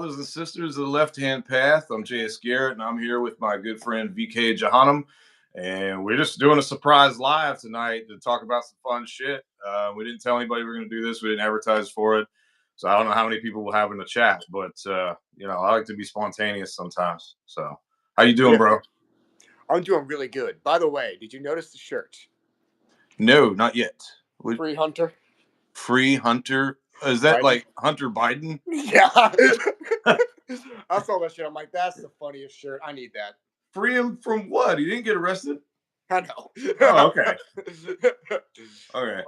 brothers and sisters of the left-hand path. I'm J.S. Garrett, and I'm here with my good friend VK Jehannum, and we're just doing a surprise live tonight to talk about some fun shit. We didn't tell anybody we were going to do this. We didn't advertise for it, so I don't know how many people will have in the chat, but you know, I like to be spontaneous sometimes. So, how you doing, bro? I'm doing really good. By the way, did you notice the shirt? No, not yet. Free Hunter. Free Hunter. Is that Biden? like Hunter Biden? Yeah. I saw that shit. I'm like, that's the funniest shirt. I need that. Free him from what? He didn't get arrested? I know. Oh, okay. Okay.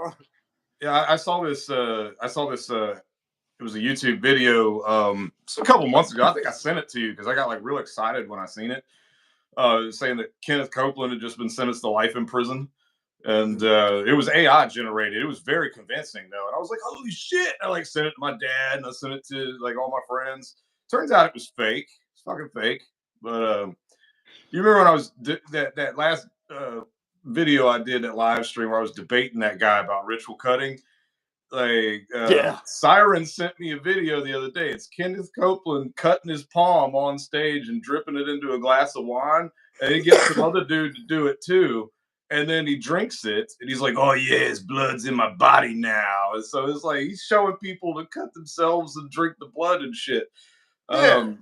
Yeah, I saw this. It was a YouTube video just a couple months ago. I think I sent it to you because I got like real excited when I seen it. Saying that Kenneth Copeland had just been sentenced to life in prison. And it was AI generated. It was very convincing, though. And I was like, holy shit. I like sent it to my dad and I sent it to like all my friends. Turns out it was fake. It's fucking fake. But you remember when I was that last video I did, that live stream where I was debating that guy about ritual cutting? Like, Siren sent me a video the other day. It's Kenneth Copeland cutting his palm on stage and dripping it into a glass of wine. And he gets some other dude to do it too. And then he drinks it, and he's like, "Oh yeah, his blood's in my body now." And so it's like he's showing people to cut themselves and drink the blood and shit. Yeah.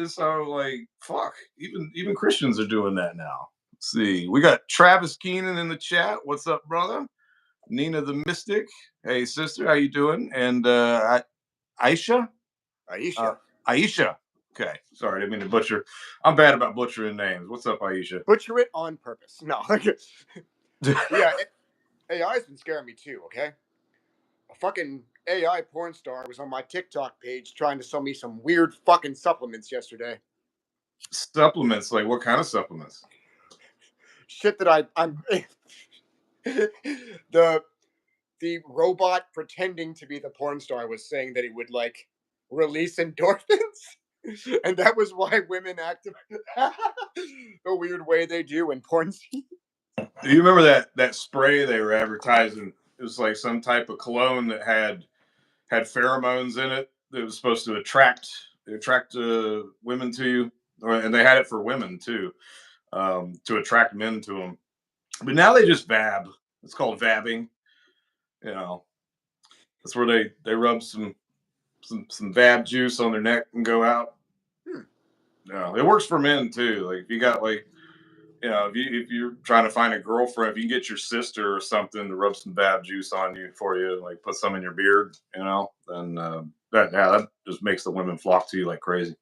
So like, fuck, even Christians are doing that now. Let's see, we got Travis Keenan in the chat. What's up, brother? Nina the Mystic. Hey, sister, how you doing? And Aisha. Okay, sorry, I didn't mean to butcher. I'm bad about butchering names. What's up, Aisha? Butcher it on purpose. No. Yeah, AI's been scaring me too, okay? A fucking AI porn star was on my TikTok page trying to sell me some weird fucking supplements yesterday. Supplements? Like what kind of supplements? Shit that I'm... The robot pretending to be the porn star was saying that it would, like, release endorphins. And that was why women act the weird way they do in porn scenes. Do you remember that spray they were advertising? It was like some type of cologne that had pheromones in it that was supposed to attract women to you, and they had it for women too, to attract men to them. But now they just vab. It's called vabbing. You know, that's where they rub some vab juice on their neck and go out. No, it works for men too. Like if you got like, you know, if you're trying to find a girlfriend, if you can get your sister or something to rub some vab juice on you for you, like put some in your beard, you know, then that just makes the women flock to you like crazy.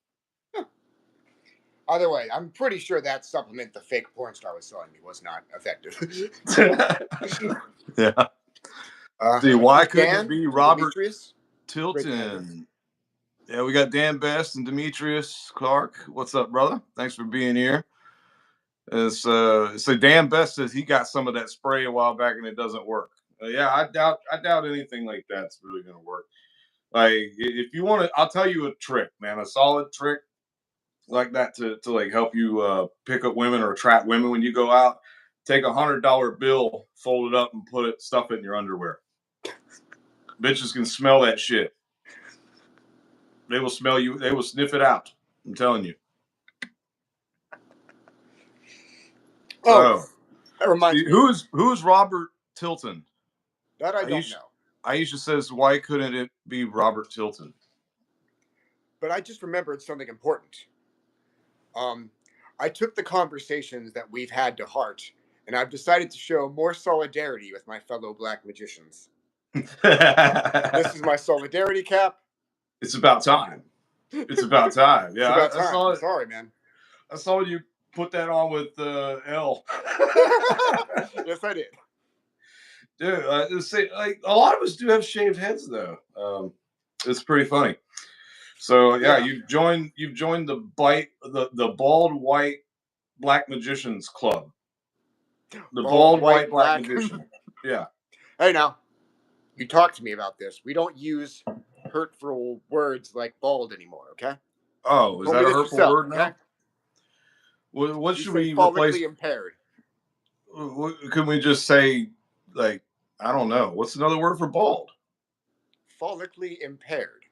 Either way, I'm pretty sure that supplement the fake porn star was selling me was not effective. Yeah. See, why couldn't it be Robert Tilton? Yeah, we got Dan Best and Demetrius Clark. What's up, brother? Thanks for being here. So Dan Best says he got some of that spray a while back and it doesn't work. Yeah, I doubt anything like that's really gonna work. Like if you want to, I'll tell you a trick, man. A solid trick like that to like help you pick up women or attract women when you go out. Take $100 bill, fold it up, and stuff it in your underwear. Bitches can smell that shit. They will smell you. They will sniff it out. I'm telling you. Oh, that reminds me. Who's Robert Tilton? That I don't know. Aisha says, why couldn't it be Robert Tilton? But I just remembered something important. I took the conversations that we've had to heart, and I've decided to show more solidarity with my fellow black magicians. This is my solidarity cap. It's about time. It's about time. Yeah, it's about time. I'm sorry, man. I saw you put that on with L. Yes, I did. Dude, like a lot of us do have shaved heads, though. It's pretty funny. So yeah, you've joined the bald white black magicians club. The bald white black magician. Yeah. Hey, now you talk to me about this. We don't use hurtful words like bald anymore. Okay. Oh, is that a hurtful word now? Okay? What should we replace? Impaired. Can we just say, like, I don't know. What's another word for bald? Follically impaired.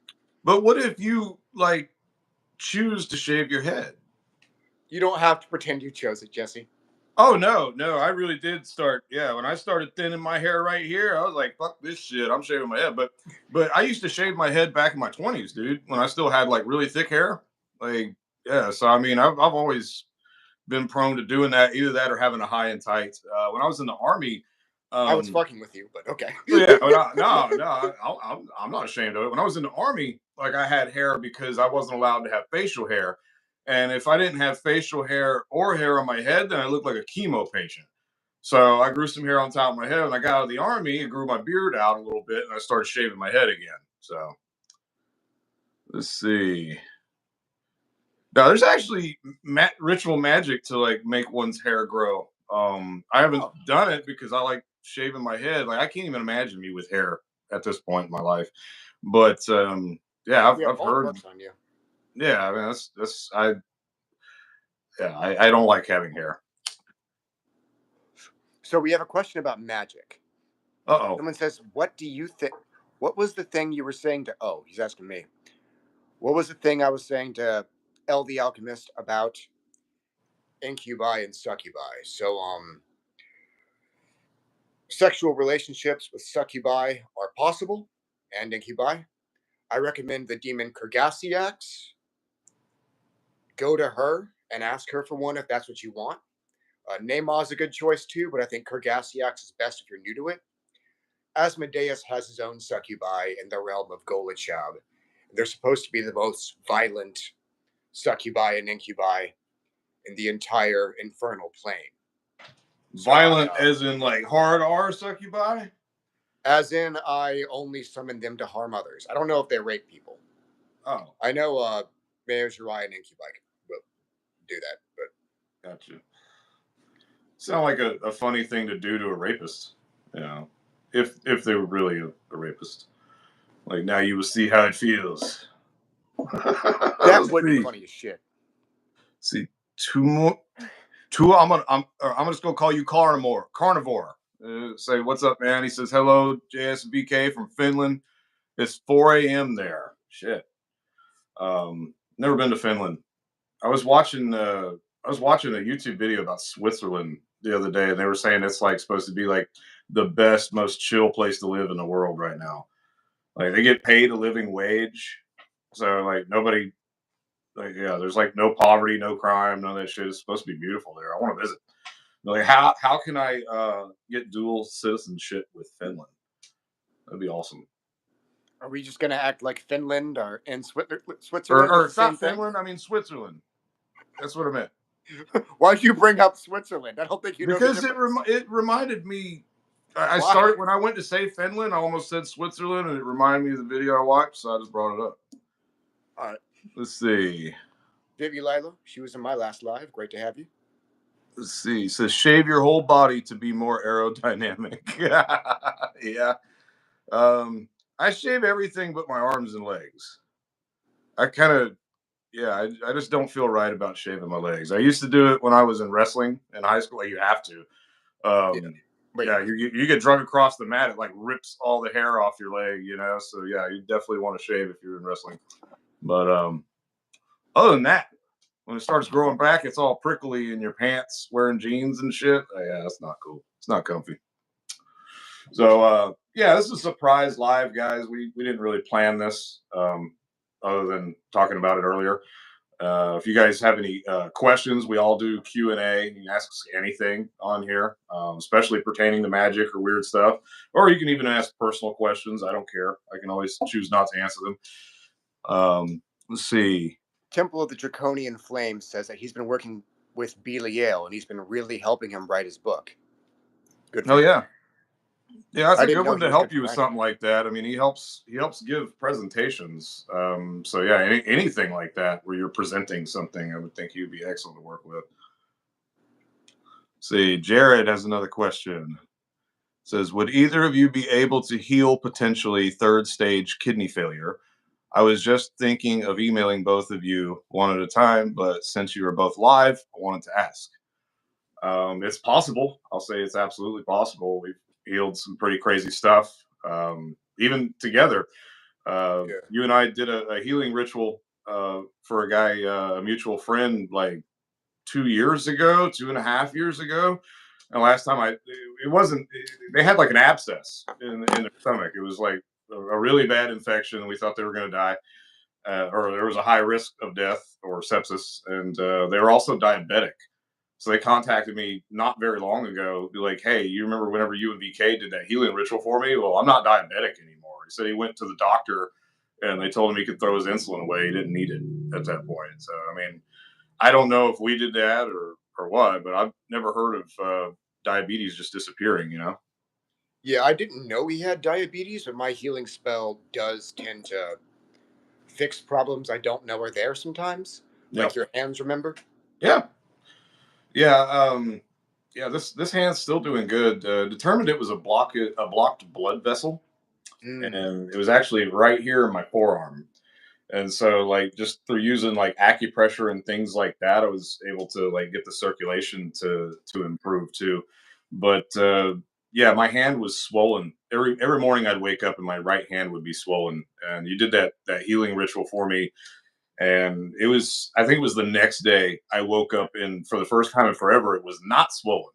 But what if you like choose to shave your head? You don't have to pretend you chose it, Jesse. Oh no, I really did start. Yeah, when I started thinning my hair right here, I was like, "Fuck this shit, I'm shaving my head." But I used to shave my head back in my 20s, dude, when I still had like really thick hair. Like, yeah. So I mean, I've always been prone to doing that, either that or having a high and tight. When I was in the army, I was um, fucking with you, but okay. yeah, I'm not ashamed of it. When I was in the army, like I had hair because I wasn't allowed to have facial hair, and if I didn't have facial hair or hair on my head, then I looked like a chemo patient. So I grew some hair on top of my head. When I got out of the army, I grew my beard out a little bit, and I started shaving my head again. So let's see. Now there's actually ritual magic to like make one's hair grow. I haven't Oh, done it because I like shaving my head. Like I can't even imagine me with hair at this point in my life. But yeah, yeah, I've bald heard. works on you. Yeah, I mean that's I yeah I don't like having hair. So we have a question about magic. Uh oh. Someone says, "What do you think? What was the thing you were saying to?" Oh, he's asking me. What was the thing I was saying to L the Alchemist about incubi and succubi? So, sexual relationships with succubi are possible, and incubi. I recommend the demon Kurgasiax. Go to her and ask her for one if that's what you want. Namor is a good choice too, but I think Kurgasiax is best if you're new to it. Asmodeus has his own succubi in the realm of Golachab. They're supposed to be the most violent succubi and incubi in the entire infernal plane. So Violent as in like hard R succubi? as in, I only summon them to harm others. I don't know if they rape people. Oh, I know Mayor Jirai and Incubi will do that, but gotcha. Sound like a funny thing to do to a rapist, you know, if they were really a rapist. Like now you will see how it feels. that Let's would be see. funny as shit. See, two more. Two. I'm just gonna call you Carnivore. Carnivore. Say what's up, man. He says hello, JSBK from Finland. It's 4 a.m. there. Shit. Never been to Finland. I was watching. I was watching a YouTube video about Switzerland the other day, and they were saying it's like supposed to be like the best, most chill place to live in the world right now. Like they get paid a living wage, so like nobody, like yeah, there's like no poverty, no crime, none of that shit. It's supposed to be beautiful there. I want to visit. Like how can I get dual citizenship with Finland? That'd be awesome. Are we just gonna act like Finland or in Switzerland is Or the it's not same thing? Finland. I mean Switzerland. That's what I meant. Why'd you bring up Switzerland? I don't think you know the Because difference. it reminded me. I Why? started when I went to say Finland. I almost said Switzerland, and it reminded me of the video I watched, so I just brought it up. All right, Let's see. Vivi Lila, she was in my last live. Great to have you. Let's see. It says shave your whole body to be more aerodynamic. Yeah. I shave everything but my arms and legs. I kind of yeah. I just don't feel right about shaving my legs. I used to do it when I was in wrestling in high school. Like, you have to. Yeah. Um, Wait. yeah, you get drug across the mat, it like rips all the hair off your leg, you know. So yeah, you definitely want to shave if you're in wrestling. But other than that, when it starts growing back, it's all prickly in your pants, wearing jeans and shit. Yeah, that's not cool. It's not comfy. So yeah, this is a surprise live, guys. We didn't really plan this, other than talking about it earlier. If you guys have any questions, we all do Q&A. You can ask us anything on here, especially pertaining to magic or weird stuff. Or you can even ask personal questions. I don't care. I can always choose not to answer them. Let's see. Temple of the Draconian Flame says that he's been working with Belial and he's been really helping him write his book. Good for Oh him. yeah, yeah. That's I a didn't good know one he to was good help for you with writing. something like that. I mean, he helps give presentations. So yeah, anything like that where you're presenting something, I would think he'd be excellent to work with. See, Jared has another question. Says, would either of you be able to heal potentially third stage kidney failure? I was just thinking of emailing both of you one at a time, but since you are both live, I wanted to ask. It's possible. I'll say it's absolutely possible. We've healed some pretty crazy stuff, even together. Yeah. You and I did a healing ritual for a guy, a mutual friend, like 2 years ago, 2.5 years ago. And last time it wasn't, they had like an abscess in their stomach. It was like a really bad infection. We thought they were going to die, or there was a high risk of death or sepsis. And they were also diabetic. So they contacted me not very long ago, be like, "Hey, you remember whenever you and VK did that healing ritual for me? Well, I'm not diabetic anymore." He said he went to the doctor and they told him he could throw his insulin away. He didn't need it at that point. So, I mean, I don't know if we did that or what, but I've never heard of diabetes just disappearing. Yeah, I didn't know he had diabetes, but my healing spell does tend to fix problems I don't know are there sometimes. Yeah, Like your hands, remember? yeah, yeah. Yeah. This hand's still doing good. Determined it was a blocked blood vessel, Mm. and it was actually right here in my forearm. And so, like, just through using like acupressure and things like that, I was able to like get the circulation to improve too. But yeah, my hand was swollen. Every morning I'd wake up and my right hand would be swollen. And you did that healing ritual for me, and it was, I think it was the next day I woke up and for the first time in forever it was not swollen,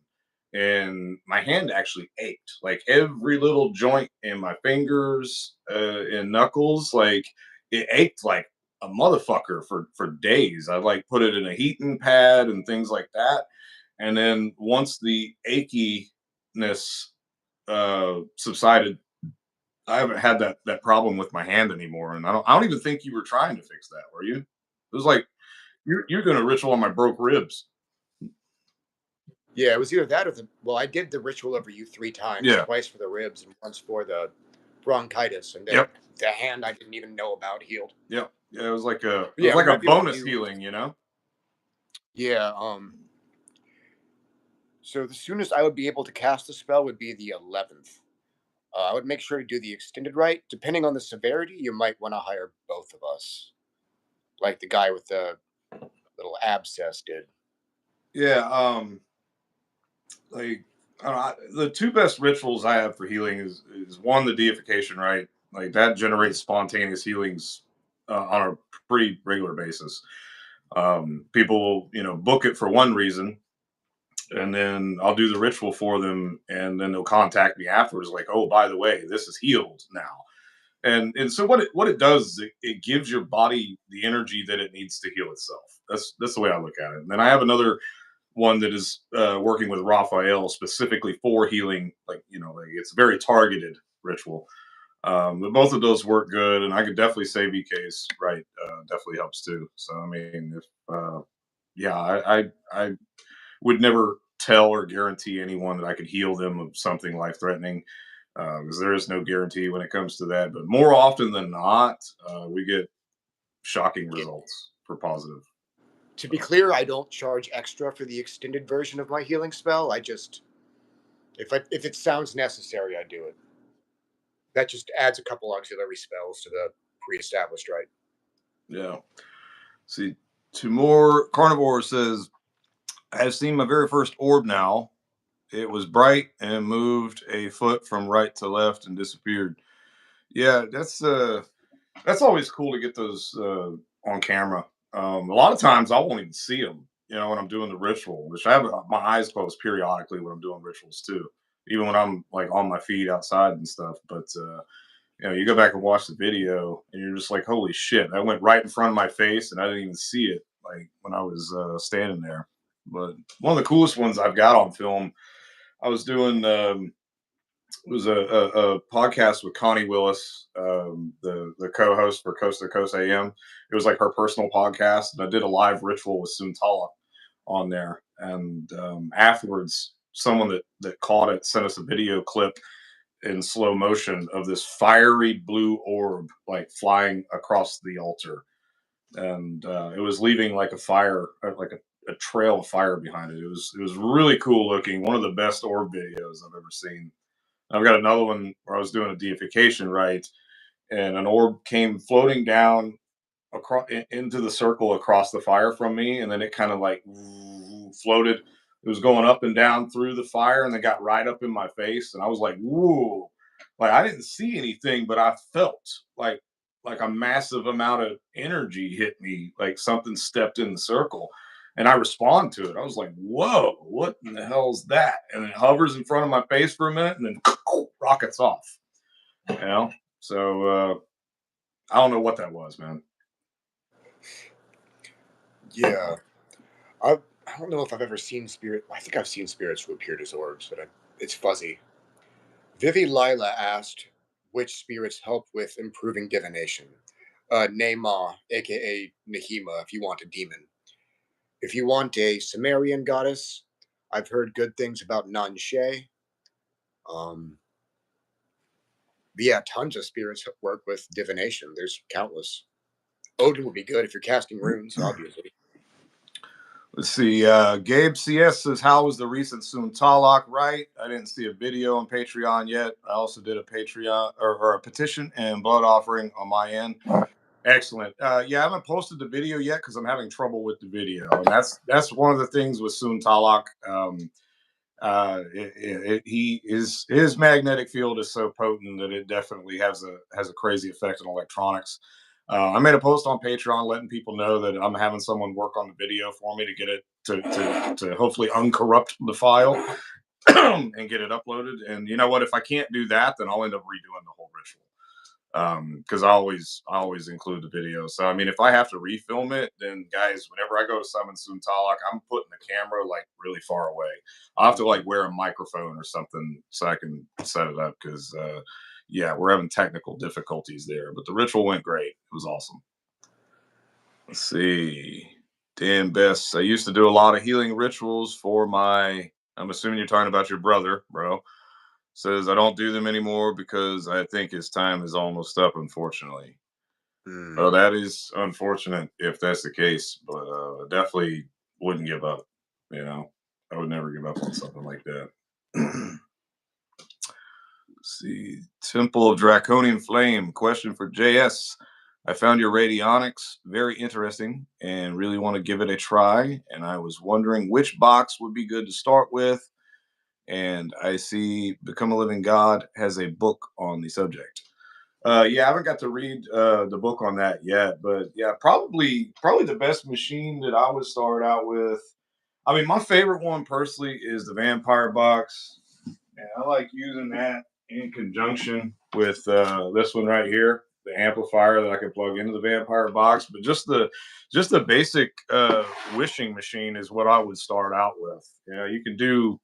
and my hand actually ached, like every little joint in my fingers and knuckles, like it ached like a motherfucker for days. I like put it in a heating pad and things like that, and then once the achiness subsided, I haven't had that problem with my hand anymore, and I don't even think you were trying to fix that, were you? It was like you're doing a ritual on my broke ribs. Yeah, it was either that or the. Well, I did the ritual over you 3 times, Yeah. twice for the ribs and once for the bronchitis, and then Yep. the hand I didn't even know about healed. Yep. Yeah. It was Yeah, we like a might be able to bonus do. healing. Yeah. So the soonest I would be able to cast the spell would be the 11th. I would make sure to do the extended rite. Depending on the severity, you might want to hire both of us, like the guy with the little abscess did. Yeah. Like the two best rituals I have for healing is one, the deification, right? Like that generates spontaneous healings on a pretty regular basis. People will book it for one reason, and then I'll do the ritual for them, and then they'll contact me afterwards, like, "Oh, by the way, this is healed now." And so what it does is it gives your body the energy that it needs to heal itself. That's the way I look at it. And then I have another one that is working with Raphael specifically for healing, like it's a very targeted ritual. But both of those work good, and I could definitely say VK's right. Definitely helps too. So I mean, if yeah, I would never tell or guarantee anyone that I could heal them of something life threatening, because there is no guarantee when it comes to that. But more often than not, we get shocking Yeah. results for positive. To be So, clear, I don't charge extra for the extended version of my healing spell. I just, if it sounds necessary, I do it. That just adds a couple auxiliary spells to the pre-established rite. yeah. See, two more. Carnivore says, I have seen my very first orb now. It was bright and moved a foot from right to left and disappeared. Yeah, that's always cool to get those on camera. A lot of times I won't even see them, when I'm doing the ritual, which I have my eyes closed periodically when I'm doing rituals too, even when I'm like on my feet outside and stuff. But you go back and watch the video, and you're just like, holy shit, that went right in front of my face, and I didn't even see it, like when I was standing there. But one of the coolest ones I've got on film, I was doing. It was a podcast with Connie Willis, the co-host for Coast to Coast AM. It was like her personal podcast, and I did a live ritual with Suntala on there. And afterwards, someone that caught it sent us a video clip in slow motion of this fiery blue orb like flying across the altar, and it was leaving like a fire, like a trail of fire behind it. It was really cool looking. One of the best orb videos I've ever seen. I've got another one where I was doing a deification rite, and an orb came floating down across into the circle across the fire from me, and then it kind of like floated. It was going up and down through the fire, and then got right up in my face, and I was like, "Whoa!" Like I didn't see anything, but I felt like like a massive amount of energy hit me, like something stepped in the circle. And I respond to it. I was like, whoa, what in the hell's that? And it hovers in front of my face for a minute and then rockets off. You know? So I don't know what that was, man. Yeah. I don't know if I've ever seen spirit. I think I've seen spirits who appeared as orbs, but it's fuzzy. Vivi Lila asked which spirits help with improving divination. Nema, aka Nahima, if you want a demon. If you want a Sumerian goddess, I've heard good things about Nanshe. Um, but yeah, tons of spirits work with divination. There's countless. Odin would be good if you're casting runes, obviously. Let's see. Gabe CS says, "How was the recent Talk? Right? I didn't see a video on Patreon yet. I also did a Patreon or a petition and blood offering on my end. Excellent. Yeah, I haven't posted the video yet because I'm having trouble with the video, and that's one of the things with Talk. His magnetic field is so potent that it definitely has a crazy effect on electronics. I made a post on Patreon letting people know that I'm having someone work on the video for me to get it to hopefully uncorrupt the file and get it uploaded. And you know what? If I can't do that, then I'll end up redoing the whole ritual because I always include the video. So I mean, if I have to refilm it, then guys, whenever I go to summon Suntalak, I'm putting the camera like really far away. I have to like wear a microphone or something so I can set it up because yeah, we're having technical difficulties there. But the ritual went great. It was awesome. Let's see. Dan Best. I used to do a lot of healing rituals for my. I'm assuming you're talking about your brother, bro. Says I don't do them anymore because I think his time is almost up, unfortunately. Well, that is unfortunate if that's the case, but definitely wouldn't give up. You know, I would never give up on something like that. Let's see. Temple of Draconian Flame. Question for JS. I found your Radionics very interesting and really want to give it a try. And I was wondering which box would be good to start with. And I see Become a Living God has a book on the subject. Yeah, I haven't got to read the book on that yet, but yeah, probably the best machine that I would start out with. I mean, my favorite one personally is the Vampire Box, and I like using that in conjunction with this one right here, the amplifier that I can plug into the Vampire Box. But just the basic wishing machine is what I would start out with. You know, you can do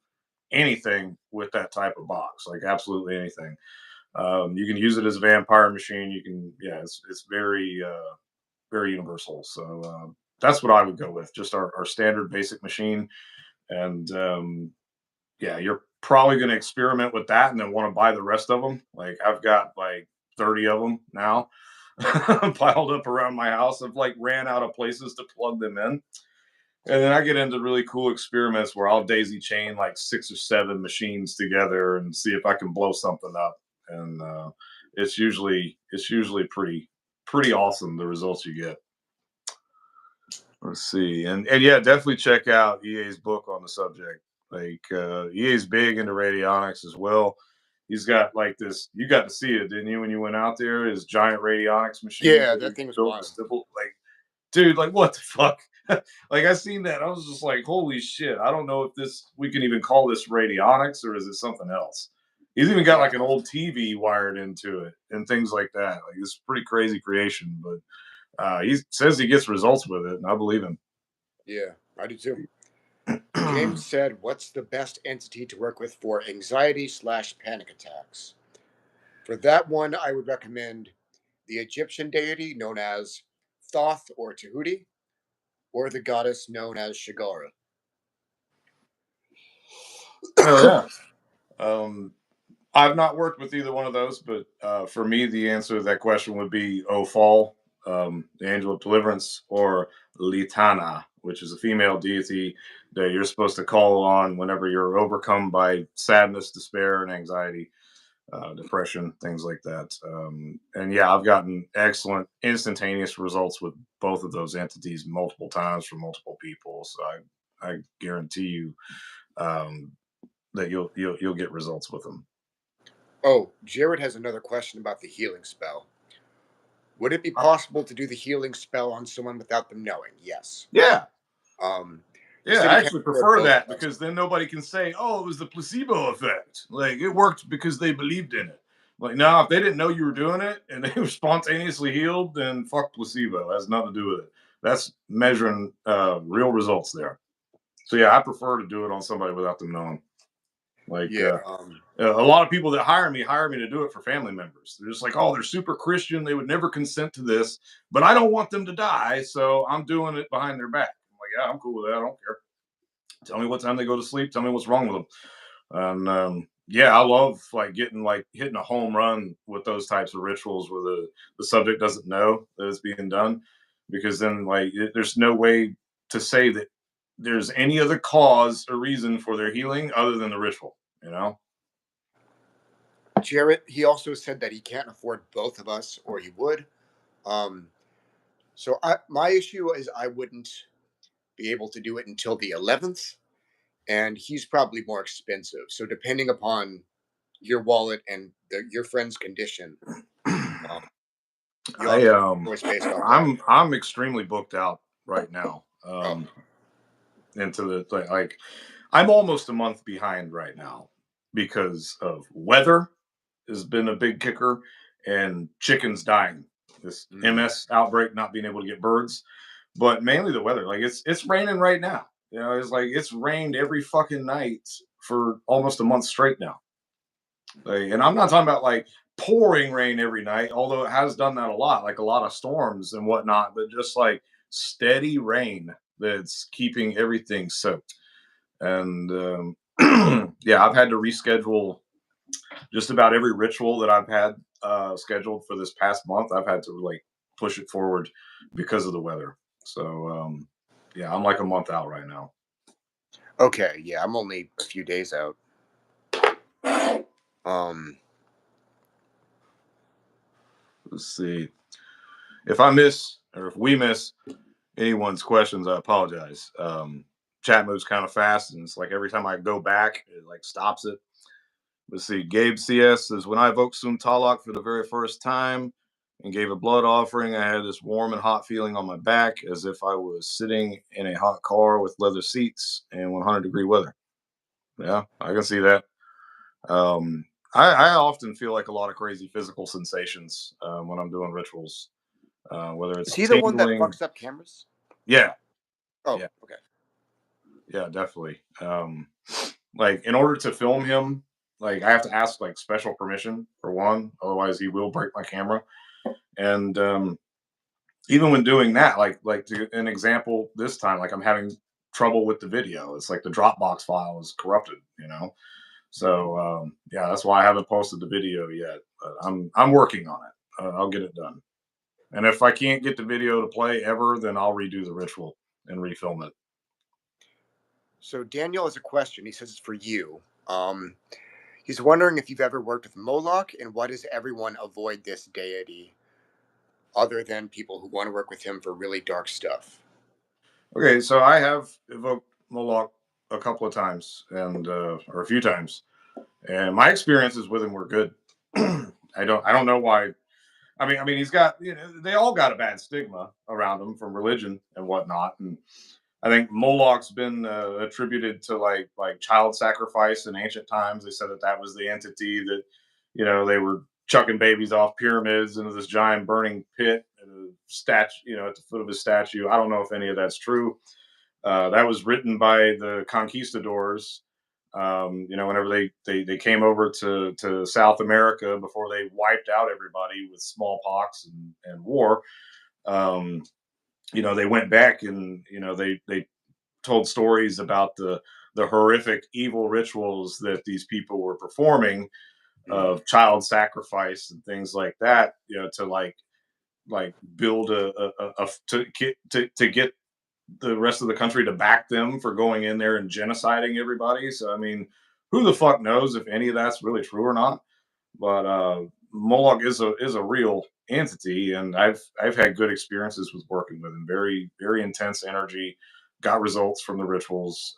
anything with that type of box, like absolutely anything. You can use it as a vampire machine. You can, yeah, it's very universal. So that's what I would go with, just our standard basic machine. And yeah, you're probably going to experiment with that and then want to buy the rest of them. Like I've got like 30 of them now piled up around my house. I've like ran out of places to plug them in. And then I get into really cool experiments where I'll daisy chain like 6 or 7 machines together and see if I can blow something up. And it's usually pretty awesome the results you get. Let's see, and yeah, definitely check out EA's book on the subject. Like EA's big into radionics as well. He's got like this. You got to see it, didn't you, when you went out there? His giant radionics machine Yeah, that he that thing was built the wild. stipple. Like, dude, like what the fuck? Like I seen that, I was just like, holy shit! I don't know if this we can even call this radionics or is it something else. He's even got Yeah, like an old TV wired into it and things like that. Like it's pretty crazy creation, but he says he gets results with it, and I believe him. yeah, I do too. James said, "What's the best entity to work with for anxiety/panic attacks?" For that one, I would recommend the Egyptian deity known as Thoth or Tahuti, or the goddess known as Shagara. Oh yeah. Um, I've not worked with either one of those, but for me, the answer to that question would be Ophal, the angel of deliverance, or Litana, which is a female deity that you're supposed to call on whenever you're overcome by sadness, despair, and anxiety, depression, things like that. And yeah, I've gotten excellent instantaneous results with both of those entities multiple times from multiple people. So I guarantee you um, that you'll get results with them. Oh, Jared has another question about the healing spell. Would it be possible to do the healing spell on someone without them knowing? Yes. Yeah. He Yeah, said I he can't actually afford prefer both that of us. because then nobody can say, "Oh, it was the placebo effect." Like it worked because they believed in it. Like, no, if they didn't know you were doing it and they were spontaneously healed, then fuck placebo. It has nothing to do with it. That's measuring real results there. So yeah, I prefer to do it on somebody without them knowing. Like Yeah. a lot of people that hire me to do it for family members. They're just like, oh, they're super Christian. They would never consent to this, but I don't want them to die, so I'm doing it behind their back. I'm like, yeah, I'm cool with that. I don't care. Tell me what time they go to sleep. Tell me what's wrong with them. And yeah, I love like getting like hitting a home run with those types of rituals where the subject doesn't know that it's being done, because then like there's no way to say that there's any other cause or reason for their healing other than the ritual. You know. Jarrett, he also said that he can't afford both of us, or he would. Um, my issue is I wouldn't be able to do it until the 11th, and he's probably more expensive. So depending upon your wallet and your friend's condition, um, you'll have I to make a choice based off that. I'm extremely booked out right now. Oh, Into the like I'm almost a month behind right now because of weather has been a big kicker and chickens dying. This mm. MS outbreak, not being able to get birds, but mainly the weather. Like it's raining right now. You know, it's like it's rained every fucking night for almost a month straight now. Like, and I'm not talking about like pouring rain every night, although it has done that a lot, like a lot of storms and whatnot, but just like steady rain that's keeping everything soaked. And yeah, I've had to reschedule just about every ritual that I've had scheduled for this past month. I've had to like push it forward because of the weather. So yeah, I'm like a month out right now. Okay, yeah, I'm only a few days out. Um, Let's see. If I miss or if we miss anyone's questions, I apologize. Chat moves kind of fast, and it's like every time I go back, it like stops it. Let's see. Gabe CS says, when I evoked Sum Talak for the very first time and gave a blood offering, I had this warm and hot feeling on my back as if I was sitting in a hot car with leather seats and 100-degree weather. Yeah, I can see that. Um, I often feel like a lot of crazy physical sensations when I'm doing rituals, whether is it's he the one that tingling. fucks up cameras? Yeah, Oh, yeah, okay. yeah, definitely. Like in order to film him, like I have to ask like special permission for one, otherwise he will break my camera. And even when doing that, like to an example this time, like I'm having trouble with the video. It's like the Dropbox file is corrupted, you know. So yeah, that's why I haven't posted the video yet. But I'm working on it. I'll get it done. And if I can't get the video to play ever, then I'll redo the ritual and refilm it. So Daniel has a question. He says it's for you. He's wondering if you've ever worked with Moolok, and why does everyone avoid this deity other than people who want to work with him for really dark stuff? Okay, so I have evoked Moolok a couple of times and or a few times, and my experiences with him were good. I don't know why. I mean, he's got they all got a bad stigma around him from religion and whatnot, and I think Molok's been attributed to like child sacrifice in ancient times. They said that that was the entity that they were chucking babies off pyramids into this giant burning pit and a statue, at the foot of his statue. I don't know if any of that's true. That was written by the conquistadors. Whenever they came over to South America before they wiped out everybody with smallpox and war. Um, they went back and they told stories about the horrific evil rituals that these people were performing Mm. of child sacrifice and things like that, to like build to get the rest of the country to back them for going in there and genociding everybody. So I mean, who the fuck knows if any of that's really true or not? But Moloch is a real entity, and I've had good experiences with working with him. Very very intense energy, got results from the rituals.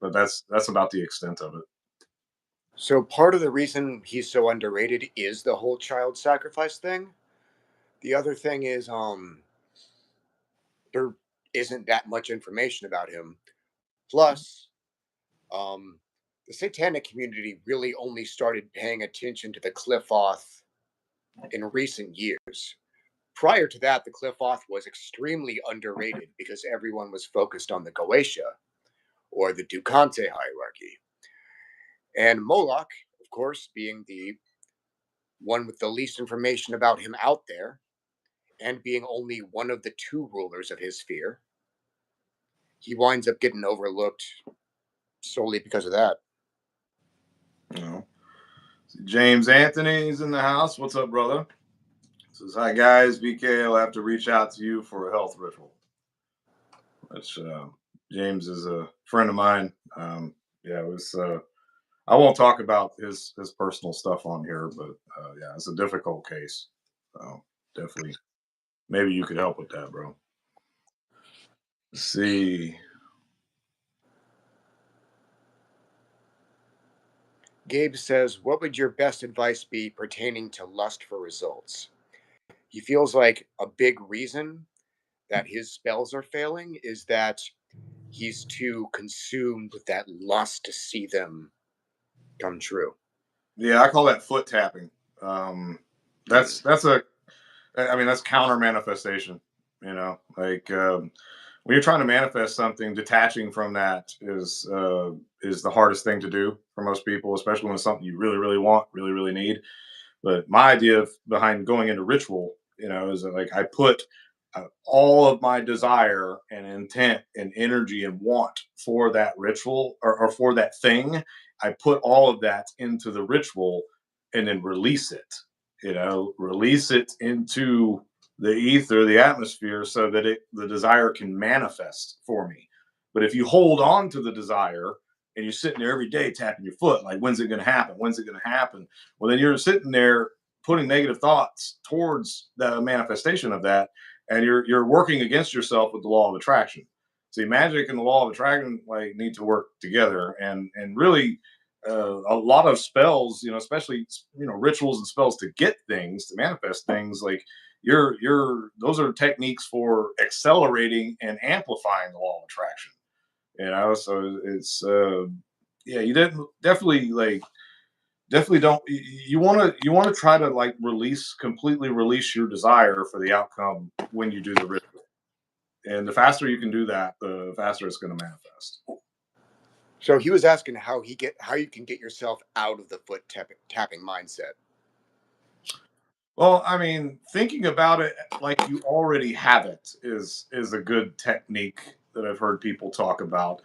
But that's about the extent of it. So part of the reason he's so underrated is the whole child sacrifice thing. The other thing is, there isn't that much information about him. Plus, um, the satanic community really only started paying attention to the Cliffoth in recent years. Prior to that, the Cliffoth was extremely underrated because everyone was focused on the Goetia or the Ducante hierarchy. And Moolok, of course, being the one with the least information about him out there, and being only one of the two rulers of his sphere, he winds up getting overlooked solely because of that. You know, James Anthony's in the house. What's up, brother? Says, hi guys, VK, I'll have to reach out to you for a health ritual. Which James is a friend of mine. Yeah, it was. I won't talk about his personal stuff on here, but yeah, it's a difficult case. So definitely, maybe you could help with that, bro. Let's see. Gabe says, what would your best advice be pertaining to lust for results? He feels like a big reason that his spells are failing is that he's too consumed with that lust to see them come true. Yeah, I call that foot tapping. That's a. I mean, that's counter manifestation. You know, like when you're trying to manifest something, detaching from that is the hardest thing to do for most people, especially when it's something you really, really want, really, really need. But my idea behind going into ritual, you know, is that like I put all of my desire and intent and energy and want for that ritual or for that thing. I put all of that into the ritual and then release it. You know, release it into the ether, the atmosphere, so that the desire can manifest for me. But if you hold on to the desire and you're sitting there every day tapping your foot, like when's it going to happen? When's it going to happen? Well, then you're sitting there putting negative thoughts towards the manifestation of that, and you're working against yourself with the law of attraction. See, magic and the law of attraction like need to work together, and really a lot of spells, you know, especially rituals and spells to get things to manifest things, like you're those are techniques for accelerating and amplifying the law of attraction. You know, so it's yeah, you didn't definitely like definitely don't you want to try to like completely release your desire for the outcome when you do the ritual, and the faster you can do that, the faster it's going to manifest. So he was asking how you can get yourself out of the foot tapping mindset. Well, I mean, thinking about it like you already have it is a good technique that I've heard people talk about.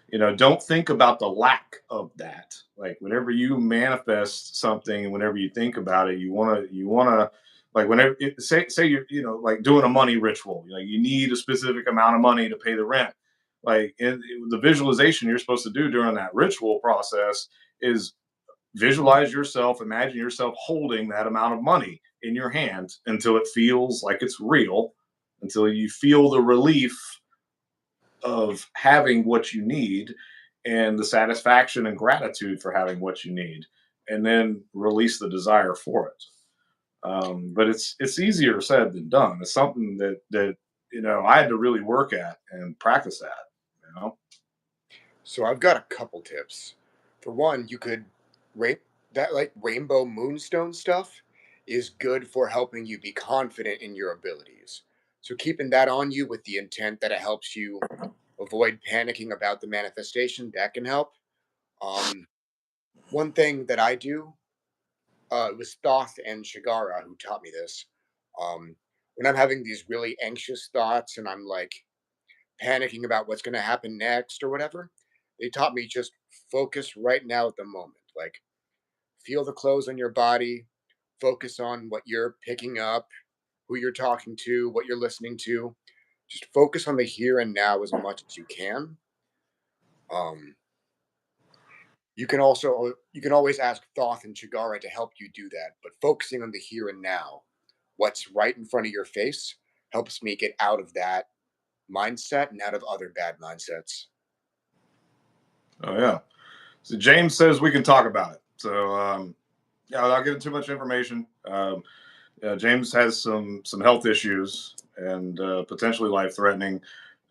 You know, don't think about the lack of that. Like whenever you manifest something, whenever you think about it, you want to like whenever say you're like doing a money ritual, like you need a specific amount of money to pay the rent. Like the visualization you're supposed to do during that ritual process is visualize yourself, imagine yourself holding that amount of money in your hand until it feels like it's real, until you feel the relief of having what you need and the satisfaction and gratitude for having what you need, and then release the desire for it. But it's easier said than done. It's something that I had to really work at and practice at. You know. So I've got a couple tips. For one, you could rape that like rainbow moonstone stuff is good for helping you be confident in your abilities. So keeping that on you with the intent that it helps you avoid panicking about the manifestation, that can help. Um, One thing that I do, it was Thoth and Shigara who taught me this. When I'm having these really anxious thoughts and I'm like panicking about what's going to happen next or whatever, they taught me just focus right now at the moment. Like, feel the clothes on your body, focus on what you're picking up, who you're talking to, what you're listening to. Just focus on the here and now as much as you can. Um, you can always ask Thoth and Chigara to help you do that, but focusing on the here and now, what's right in front of your face, helps me get out of that mindset and out of other bad mindsets. Oh yeah. So James says we can talk about it. So yeah, without giving too much information. James has some health issues and potentially life threatening.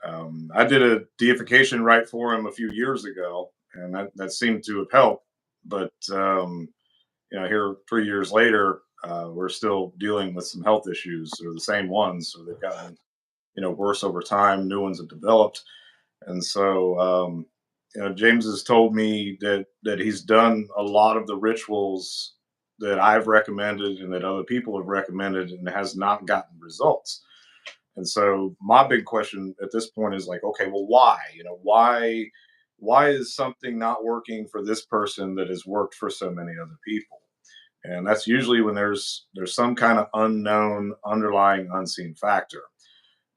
I did a deification rite for him a few years ago, and that seemed to have helped. But here 3 years later, we're still dealing with some health issues, or the same ones, so they've gotten worse over time. New ones have developed, and so James has told me that he's done a lot of the rituals that I've recommended and that other people have recommended, and has not gotten results. And so my big question at this point is like, okay, well, why? Why is something not working for this person that has worked for so many other people? And that's usually when there's some kind of unknown underlying unseen factor.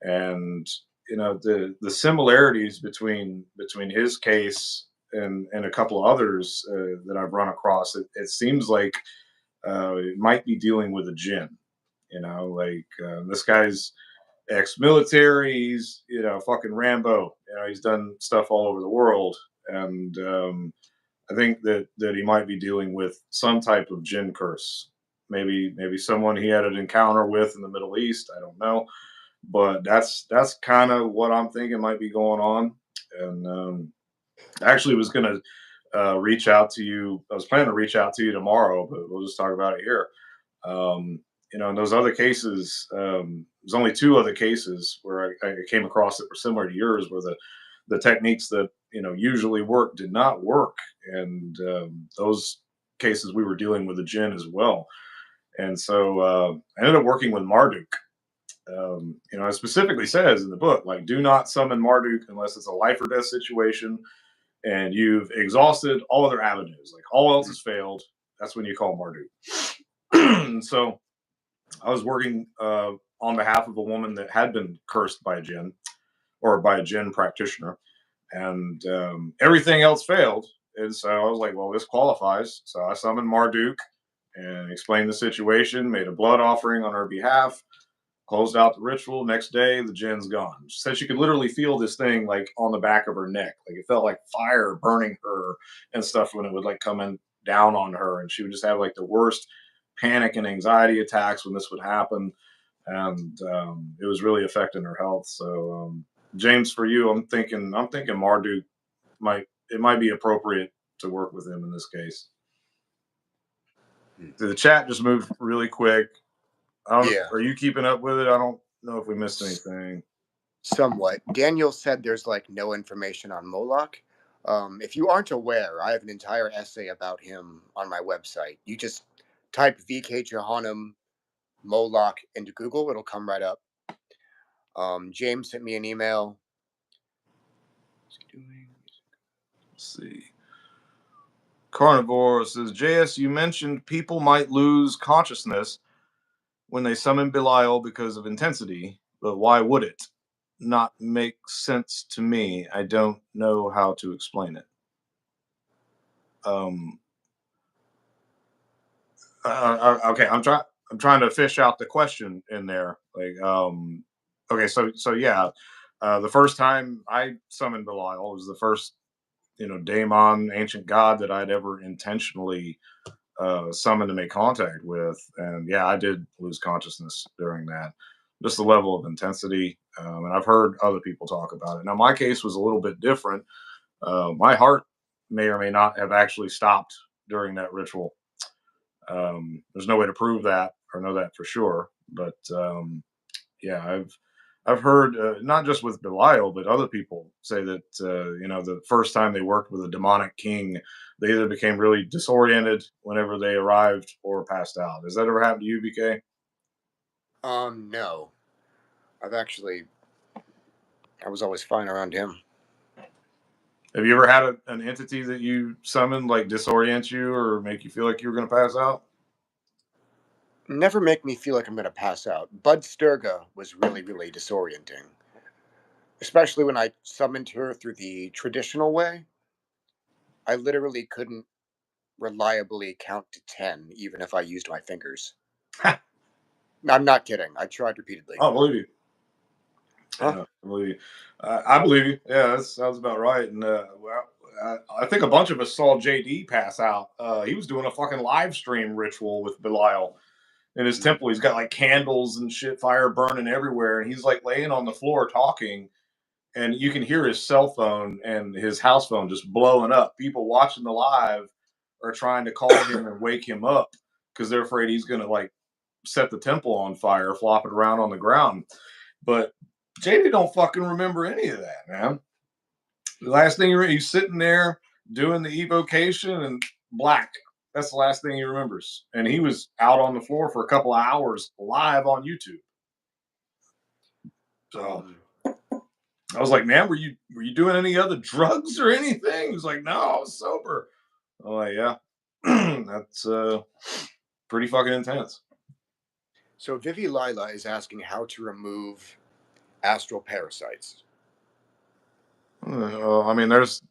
And the similarities between his case and a couple of others that I've run across, it seems like it might be dealing with a jinn. Like this guy's ex-military. He's fucking Rambo. He's done stuff all over the world, and I think that he might be dealing with some type of jinn curse. Maybe someone he had an encounter with in the Middle East. I don't know, but that's kind of what I'm thinking might be going on. And I actually was gonna reach out to you. I was planning to reach out to you tomorrow, but we'll just talk about it here. In those other cases, there's only two other cases where I came across that were similar to yours, where the techniques that usually work did not work, and those cases we were dealing with the jinn as well. And so I ended up working with Marduk. It specifically says in the book, like, do not summon Marduk unless it's a life or death situation and you've exhausted all other avenues, like all else has failed. That's when you call Marduk. So I was working on behalf of a woman that had been cursed by a jinn, or by a jinn practitioner, and everything else failed. And so I was like, well, this qualifies. So I summoned Marduk and explained the situation, made a blood offering on her behalf, closed out the ritual. Next day, the jinn's gone. She said she could literally feel this thing like on the back of her neck. Like it felt like fire burning her and stuff when it would like come in down on her. And she would just have like the worst panic and anxiety attacks when this would happen. And it was really affecting her health. So James, for you, I'm thinking Marduk might be appropriate to work with him in this case. The chat just moved really quick. Yeah. Are you keeping up with it? I don't know if we missed anything. Somewhat. Daniel said there's like no information on Moolok. If you aren't aware, I have an entire essay about him on my website. You just type VK Jehannum Moolok into Google, it'll come right up. James sent me an email. Let's see. Carnivore says, JS, you mentioned people might lose consciousness when they summon Belial because of intensity, but why would it? Not make sense to me. I don't know how to explain it. Okay, I'm trying to fish out the question in there. Like, okay, so yeah, the first time I summoned Belial was the first, daemon, ancient god that I'd ever intentionally summoned to make contact with, and yeah, I did lose consciousness during that. Just the level of intensity, and I've heard other people talk about it. Now, my case was a little bit different. My heart may or may not have actually stopped during that ritual. There's no way to prove that or know that for sure, but yeah, I've heard not just with Belial, but other people say that the first time they worked with a demonic king, they either became really disoriented whenever they arrived or passed out. Has that ever happened to you, BK? No. I was always fine around him. Have you ever had an entity that you summoned like disorient you or make you feel like you were going to pass out? Never make me feel like I'm going to pass out. Bud Sturga was really, really disorienting. Especially when I summoned her through the traditional way. I literally couldn't reliably count to 10, even if I used my fingers. I'm not kidding. I tried repeatedly. I believe you. Huh? Yeah, I believe you. I believe you. Yeah, that sounds about right. And I think a bunch of us saw JD pass out. He was doing a fucking live stream ritual with Belial. in his temple. He's got like candles and shit, fire burning everywhere, and he's like laying on the floor talking, and you can hear his cell phone and his house phone just blowing up. People watching the live are trying to call him and wake him up because they're afraid he's gonna like set the temple on fire, flop it around on the ground. But JD don't fucking remember any of that, man. The last thing he's sitting there doing the evocation and black. That's the last thing he remembers. And he was out on the floor for a couple of hours live on YouTube. So I was like, man, were you doing any other drugs or anything? He was like, no, I was sober. I'm like, yeah, that's pretty fucking intense. So Vivi Lila is asking how to remove astral parasites. I mean, there's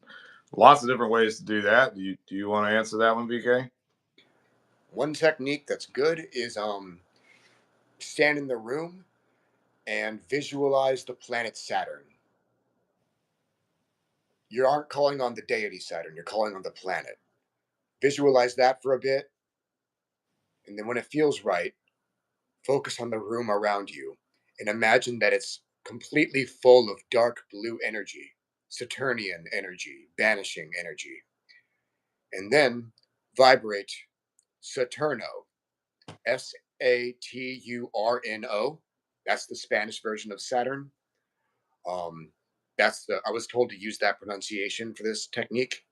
lots of different ways to do that. Do you want to answer that one, VK? One technique that's good is stand in the room and visualize the planet Saturn. You aren't calling on the deity Saturn, you're calling on the planet. Visualize that for a bit, and then when it feels right, focus on the room around you and imagine that it's completely full of dark blue energy, Saturnian energy, banishing energy. And then vibrate Saturno, Saturno. That's the Spanish version of Saturn. I was told to use that pronunciation for this technique.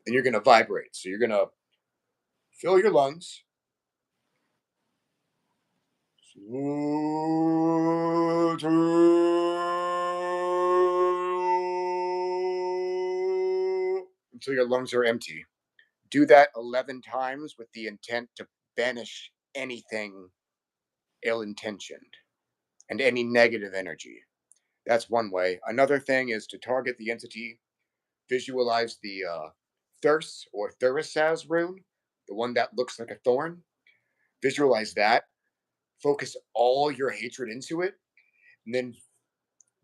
And you're gonna vibrate. So you're gonna fill your lungs. Until your lungs are empty. Do that 11 times with the intent to banish anything ill-intentioned and any negative energy. That's one way. Another thing is to target the entity, visualize the Thurs or Thurisaz rune, the one that looks like a thorn. Visualize that. Focus all your hatred into it, and then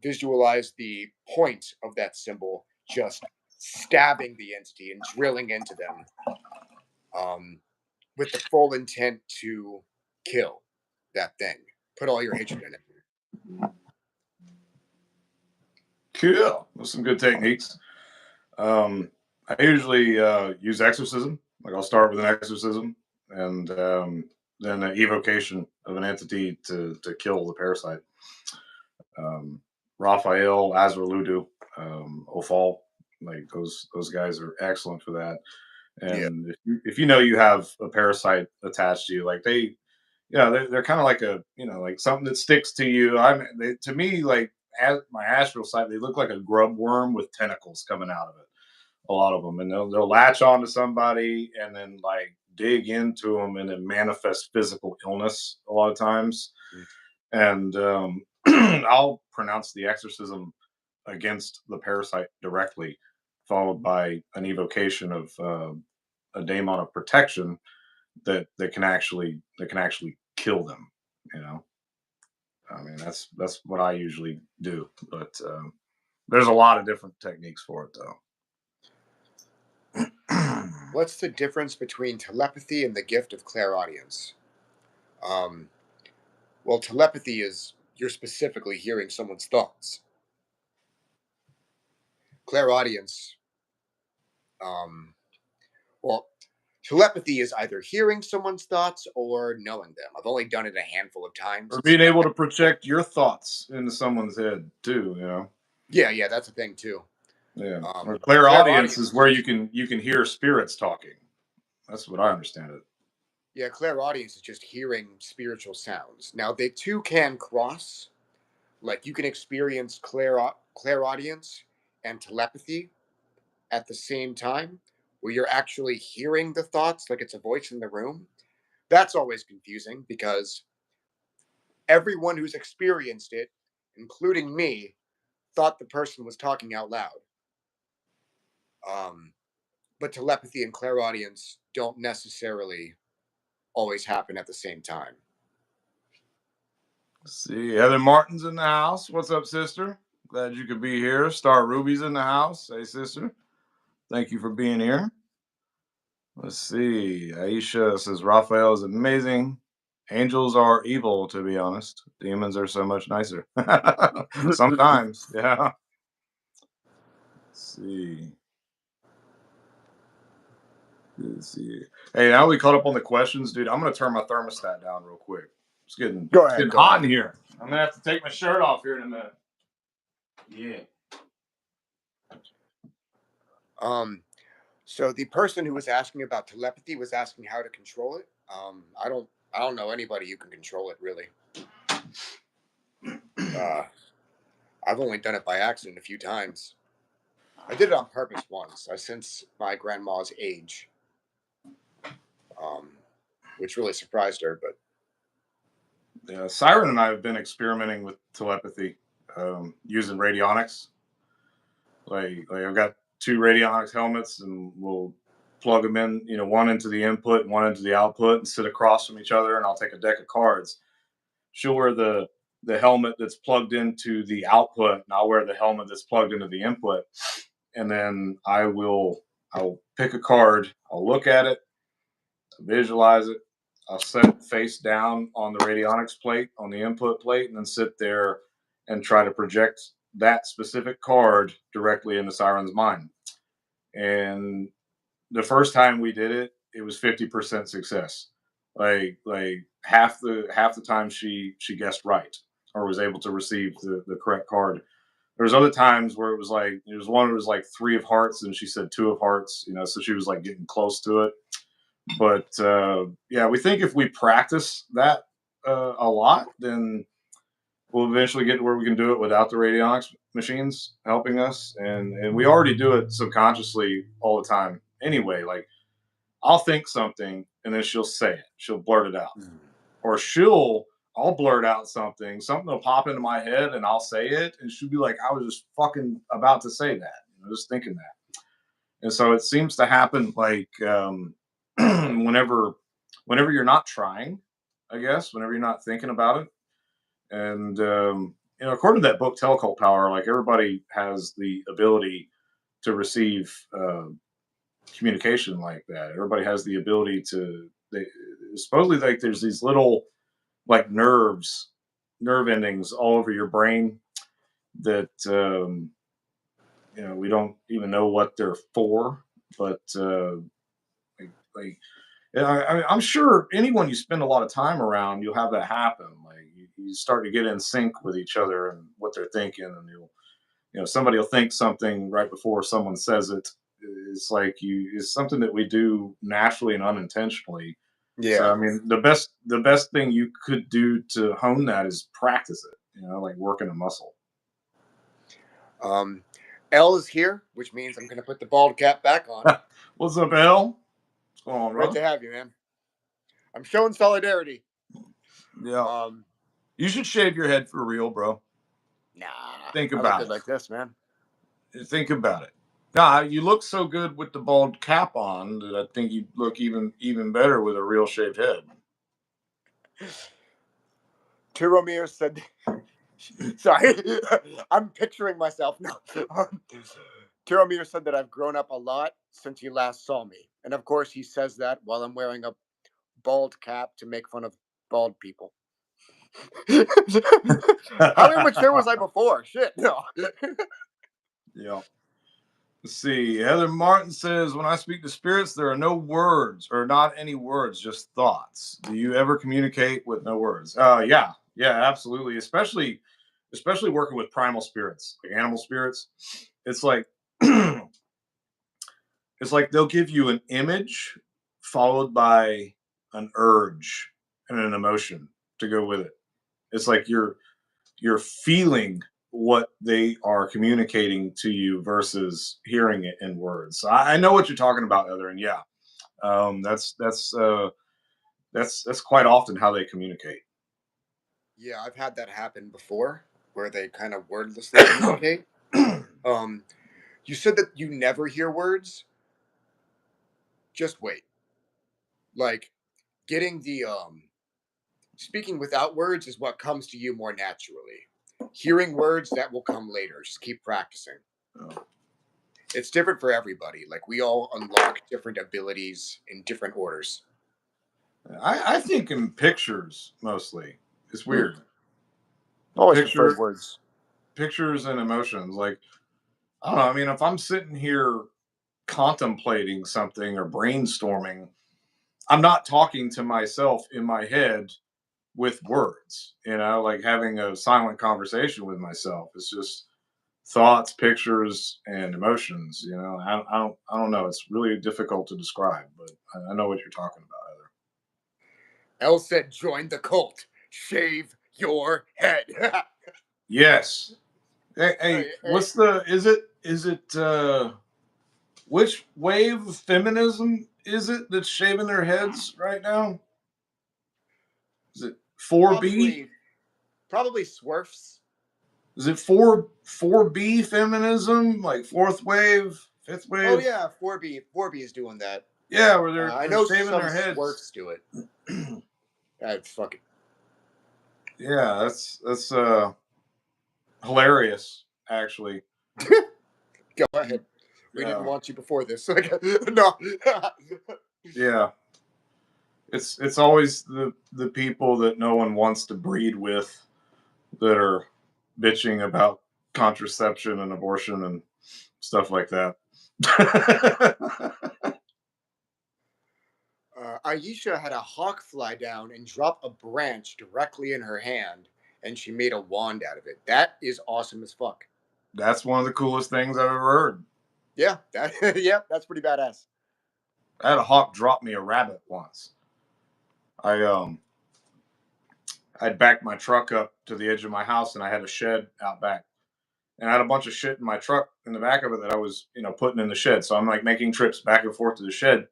visualize the point of that symbol just stabbing the entity and drilling into them with the full intent to kill that thing. Put all your hatred in it. Cool. Those some good techniques. I usually use exorcism. Like I'll start with an exorcism and then an evocation of an entity to kill the parasite. Raphael, Azraludu, Ophal, like those guys are excellent for that. And if you know you have a parasite attached to you, like they're kind of like like something that sticks to you. To me, like as my astral sight, they look like a grub worm with tentacles coming out of it. A lot of them, and they'll latch on to somebody and then like dig into them and then manifest physical illness a lot of times. And I'll pronounce the exorcism against the parasite directly, followed by an evocation of a daemon of protection that can actually kill them. You know, I mean that's what I usually do, but there's a lot of different techniques for it though. What's the difference between telepathy and the gift of clairaudience? Well, telepathy is you're specifically hearing someone's thoughts. Clairaudience, um, well, telepathy is either hearing someone's thoughts or knowing them. I've only done it a handful of times. Or being able to project your thoughts into someone's head too, you know. Yeah, that's a thing too. Yeah. Or clairaudience is where you can hear spirits talking. That's what I understand it. Yeah, clairaudience is just hearing spiritual sounds. Now they too can cross. Like you can experience clairaudience and telepathy at the same time, where you're actually hearing the thoughts like it's a voice in the room. That's always confusing because everyone who's experienced it, including me, thought the person was talking out loud. But telepathy and clairaudience don't necessarily always happen at the same time. Let's see, Heather Martin's in the house. What's up, sister? Glad you could be here. Star Ruby's in the house. Hey, sister. Thank you for being here. Let's see. Aisha says Raphael is amazing. Angels are evil, to be honest. Demons are so much nicer. Sometimes, yeah. Let's see. Let's see. Hey, now we caught up on the questions, dude. I'm gonna turn my thermostat down real quick. Go It's ahead. getting hot in here. I'm gonna have to take my shirt off here in a minute. Yeah. So the person who was asking about telepathy was asking how to control it. I don't know anybody who can control it really. I've only done it by accident a few times. I did it on purpose once. I sensed my grandma's age, um, which really surprised her. But Yeah, Siren and I have been experimenting with telepathy using radionics. Like I've got two radionics helmets, and we'll plug them in. You know, one into the input and one into the output, and sit across from each other. And I'll take a deck of cards. She'll wear the helmet that's plugged into the output, and I'll wear the helmet that's plugged into the input. And then I'll pick a card. I'll look at it, visualize it. I'll set it face down on the radionics plate, on the input plate, and then sit there and try to project that specific card directly into Siren's mind. And the first time we did it, it was 50% success. Like half the time she guessed right or was able to receive the correct card. There's other times where it was like there was one that was like three of hearts and she said two of hearts, you know, so she was like getting close to it. But yeah, we think if we practice that a lot, then we'll eventually get to where we can do it without the radionics machines helping us. And we already do it subconsciously all the time anyway. Like I'll think something and then she'll say it, she'll blurt it out, or I'll blurt out something will pop into my head and I'll say it, and she'll be like, I was just fucking about to say that, just thinking that. And so it seems to happen like whenever you're not trying, I guess, whenever you're not thinking about it. And according to that book, Telecult Power, like everybody has the ability to receive communication like that. Everybody has the ability to. Supposedly, like there's these little like nerve endings all over your brain that we don't even know what they're for, but like yeah, I'm sure anyone you spend a lot of time around, you'll have that happen. Like you start to get in sync with each other and what they're thinking, and somebody will think something right before someone says it. It's like it's something that we do naturally and unintentionally. So yeah, I mean, the best thing you could do to hone that is practice it. Like working a muscle. um, L is here, which means I'm going to put the bald cap back on. What's up, L? What's going on, Great brother? to have you, man. I'm showing solidarity. Yeah. You should shave your head for real, bro. Nah, Think I look about good like this, man. Think about it. Nah, you look so good with the bald cap on that I think you look even better with a real shaved head. Tiromir said, sorry, I'm picturing myself now. Tiromir said that I've grown up a lot since he last saw me. And of course, he says that while I'm wearing a bald cap to make fun of bald people. How immature was I before? Shit, no. Yeah. Let's see. Heather Martin says, when I speak to spirits, there are no words or not any words, just thoughts. Do you ever communicate with no words? Yeah. Yeah, absolutely. Especially working with primal spirits, like animal spirits. It's like it's like they'll give you an image followed by an urge and an emotion to go with it. It's like you're feeling what they are communicating to you versus hearing it in words. So I know what you're talking about, Heather, and yeah, that's quite often how they communicate. Yeah, I've had that happen before, where they kind of wordlessly communicate. You said that you never hear words. Just wait. Like getting the speaking without words is what comes to you more naturally. Hearing words, that will come later. Just keep practicing. Oh. It's different for everybody. Like we all unlock different abilities in different orders. I think in pictures mostly. It's weird. Always preferred words. Pictures and emotions. Like, I don't know. I mean, if I'm sitting here contemplating something or brainstorming, I'm not talking to myself in my head with words, like having a silent conversation with myself. It's just thoughts, pictures, and emotions. I don't know. It's really difficult to describe, but I know what you're talking about, Heather. Elle said, "Join the cult. Shave your head." Yes. Hey, what's the? Is it? Which wave of feminism is it that's shaving their heads right now? Is it 4B? Probably Swerfs. Is it 4B feminism, like fourth wave, fifth wave? Oh yeah, 4B. 4B is doing that. Yeah, where they're I know shaving some their heads. Swerfs do it. That's fucking. Yeah, that's hilarious, actually. Go ahead. We didn't want you before this. No. Yeah. It's always the people that no one wants to breed with that are bitching about contraception and abortion and stuff like that. Aisha had a hawk fly down and drop a branch directly in her hand, and she made a wand out of it. That is awesome as fuck. That's one of the coolest things I've ever heard. Yeah, yeah, that's pretty badass. I had a hawk drop me a rabbit once. I'd backed my truck up to the edge of my house, and I had a shed out back, and I had a bunch of shit in my truck in the back of it that I was, putting in the shed. So I'm like making trips back and forth to the shed,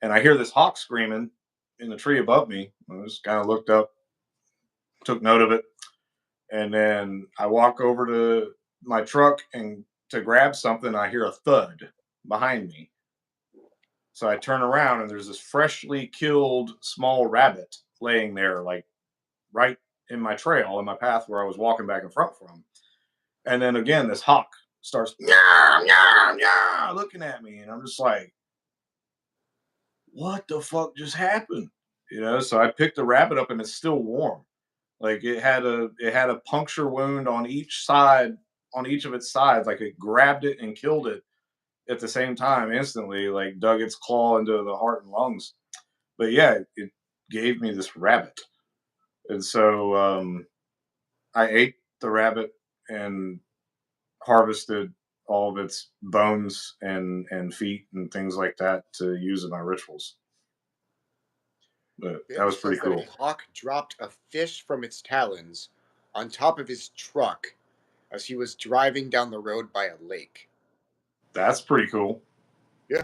and I hear this hawk screaming in the tree above me. I just kind of looked up, took note of it, and then I walk over to my truck and to grab something. I hear a thud behind me. So I turn around and there's this freshly killed small rabbit laying there, like right in my trail, in my path where I was walking back and front from. And then again, this hawk starts yeah, yeah, yeah, looking at me, and I'm just like, what the fuck just happened? So I picked the rabbit up and it's still warm. Like it had a puncture wound on each side, on each of its sides. Like it grabbed it and killed it at the same time instantly, like dug its claw into the heart and lungs. But yeah, it gave me this rabbit. And so I ate the rabbit and harvested all of its bones and feet and things like that to use in my rituals. But that was pretty cool. A hawk dropped a fish from its talons on top of his truck as he was driving down the road by a lake. That's pretty cool. Yeah.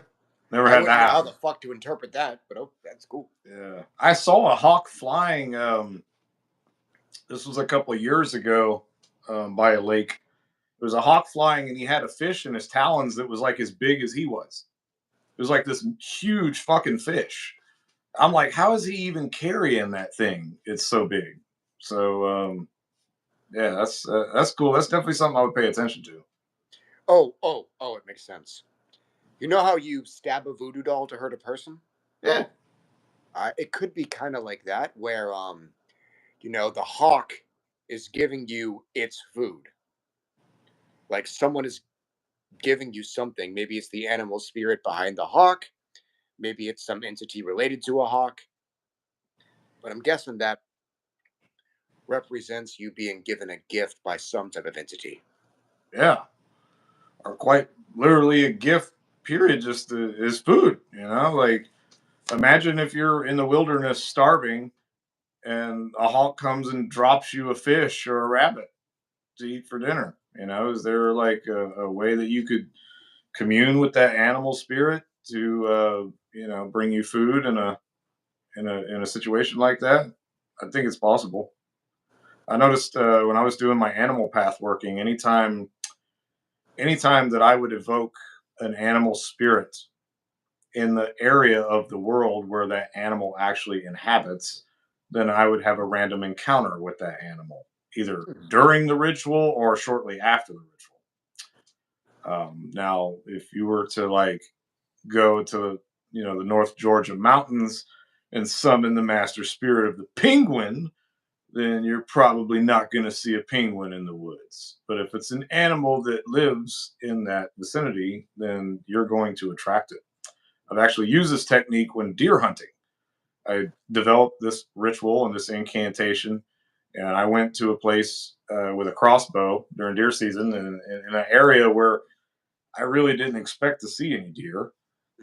Never had that. How the fuck to interpret that, but that's cool. Yeah. I saw a hawk flying. This was a couple of years ago by a lake. There was a hawk flying and he had a fish in his talons that was like as big as he was. It was like this huge fucking fish. I'm like, how is he even carrying that thing? It's so big. So yeah, that's cool. That's definitely something I would pay attention to. Oh, it makes sense. You know how you stab a voodoo doll to hurt a person? Yeah. It could be kind of like that, where the hawk is giving you its food. Like someone is giving you something. Maybe it's the animal spirit behind the hawk. Maybe it's some entity related to a hawk. But I'm guessing that represents you being given a gift by some type of entity. Yeah. Or quite literally a gift, period, just is food, like imagine if you're in the wilderness starving and a hawk comes and drops you a fish or a rabbit to eat for dinner. Is there like a way that you could commune with that animal spirit to bring you food in a situation like that? I think it's possible. I noticed when I was doing my animal path working, anytime that I would evoke an animal spirit in the area of the world where that animal actually inhabits, then I would have a random encounter with that animal, either during the ritual or shortly after the ritual. Now, if you were to like go to the North Georgia mountains and summon the master spirit of the penguin, then you're probably not going to see a penguin in the woods. But if it's an animal that lives in that vicinity, then you're going to attract it. I've actually used this technique when deer hunting. I developed this ritual and this incantation, and I went to a place with a crossbow during deer season in an area where I really didn't expect to see any deer.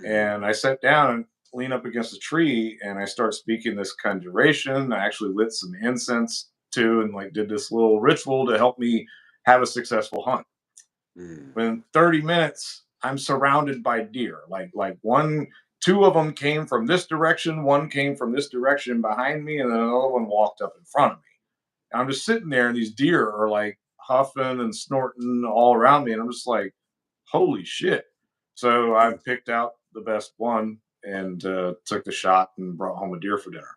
And I sat down and leaned up against a tree and I start speaking this conjuration. I actually lit some incense too and like did this little ritual to help me have a successful hunt. Within 30 minutes, I'm surrounded by deer. Two of them came from this direction, one came from this direction behind me, and then another one walked up in front of me. And I'm just sitting there, and these deer are like huffing and snorting all around me, and I'm just like, holy shit. So I picked out the best one and took the shot and brought home a deer for dinner.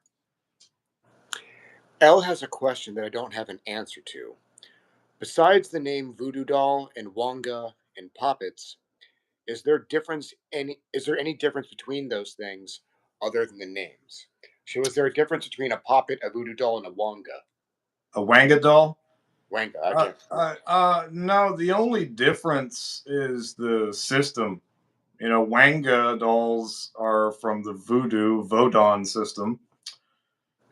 Elle has a question that I don't have an answer to. Besides the name voodoo doll and wanga and poppets, is there any difference between those things other than the names? So is there a difference between a poppet, a voodoo doll, and a wanga? A wanga doll? Wanga, I can't. No, the only difference is the system. You know, wanga dolls are from the voodoo Vodon system.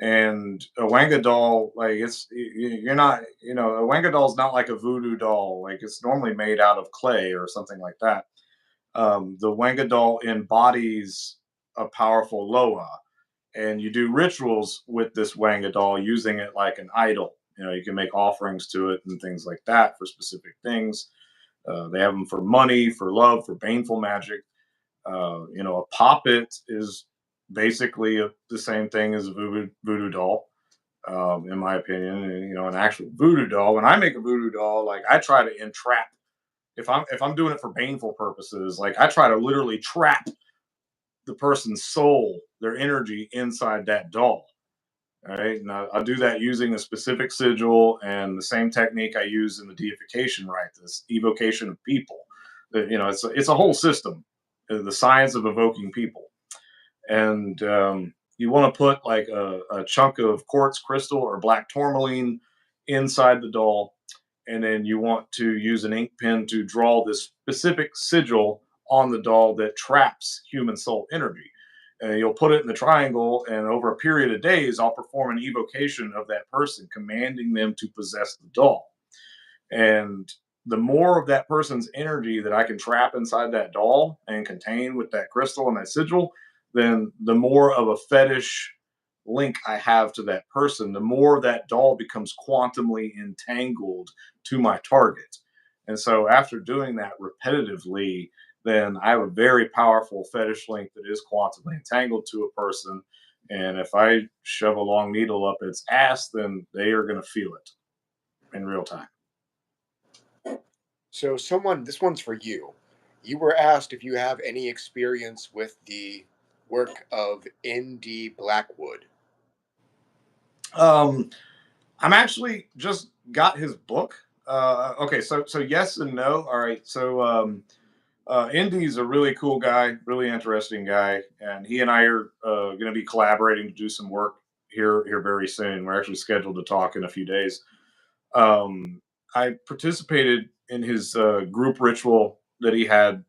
And a wanga doll, like you're not, you know, a wanga doll is not like a voodoo doll. Like it's normally made out of clay or something like that. The wanga doll embodies a powerful Loa, and you do rituals with this wanga doll using it like an idol. You know, you can make offerings to it and things like that for specific things. They have them for money, for love, for baneful magic. You know, a poppet is basically the same thing as a voodoo doll, in my opinion. And, you know, an actual voodoo doll. When I make a voodoo doll, like I try to entrap. If I'm doing it for baneful purposes, like I try to literally trap the person's soul, their energy inside that doll. All right, and I'll do that using a specific sigil and the same technique I use in the deification rite, this evocation of people. You know, it's a whole system, the science of evoking people, and you want to put like a chunk of quartz crystal or black tourmaline inside the doll, and then you want to use an ink pen to draw this specific sigil on the doll that traps human soul energy. And you'll put it in the triangle, and over a period of days, I'll perform an evocation of that person, commanding them to possess the doll. And the more of that person's energy that I can trap inside that doll and contain with that crystal and that sigil, then the more of a fetish link I have to that person, the more that doll becomes quantumly entangled to my target. And so after doing that repetitively, then I have a very powerful fetish link that is quantumly entangled to a person. And if I shove a long needle up its ass, then they are going to feel it in real time. So this one's for you. You were asked if you have any experience with the work of N.D. Blackwood. I'm actually just got his book. Okay, so yes and no. All right, so Indy's a really cool guy, really interesting guy, and he and I are going to be collaborating to do some work here very soon. We're actually scheduled to talk in a few days. I participated in his group ritual that he had.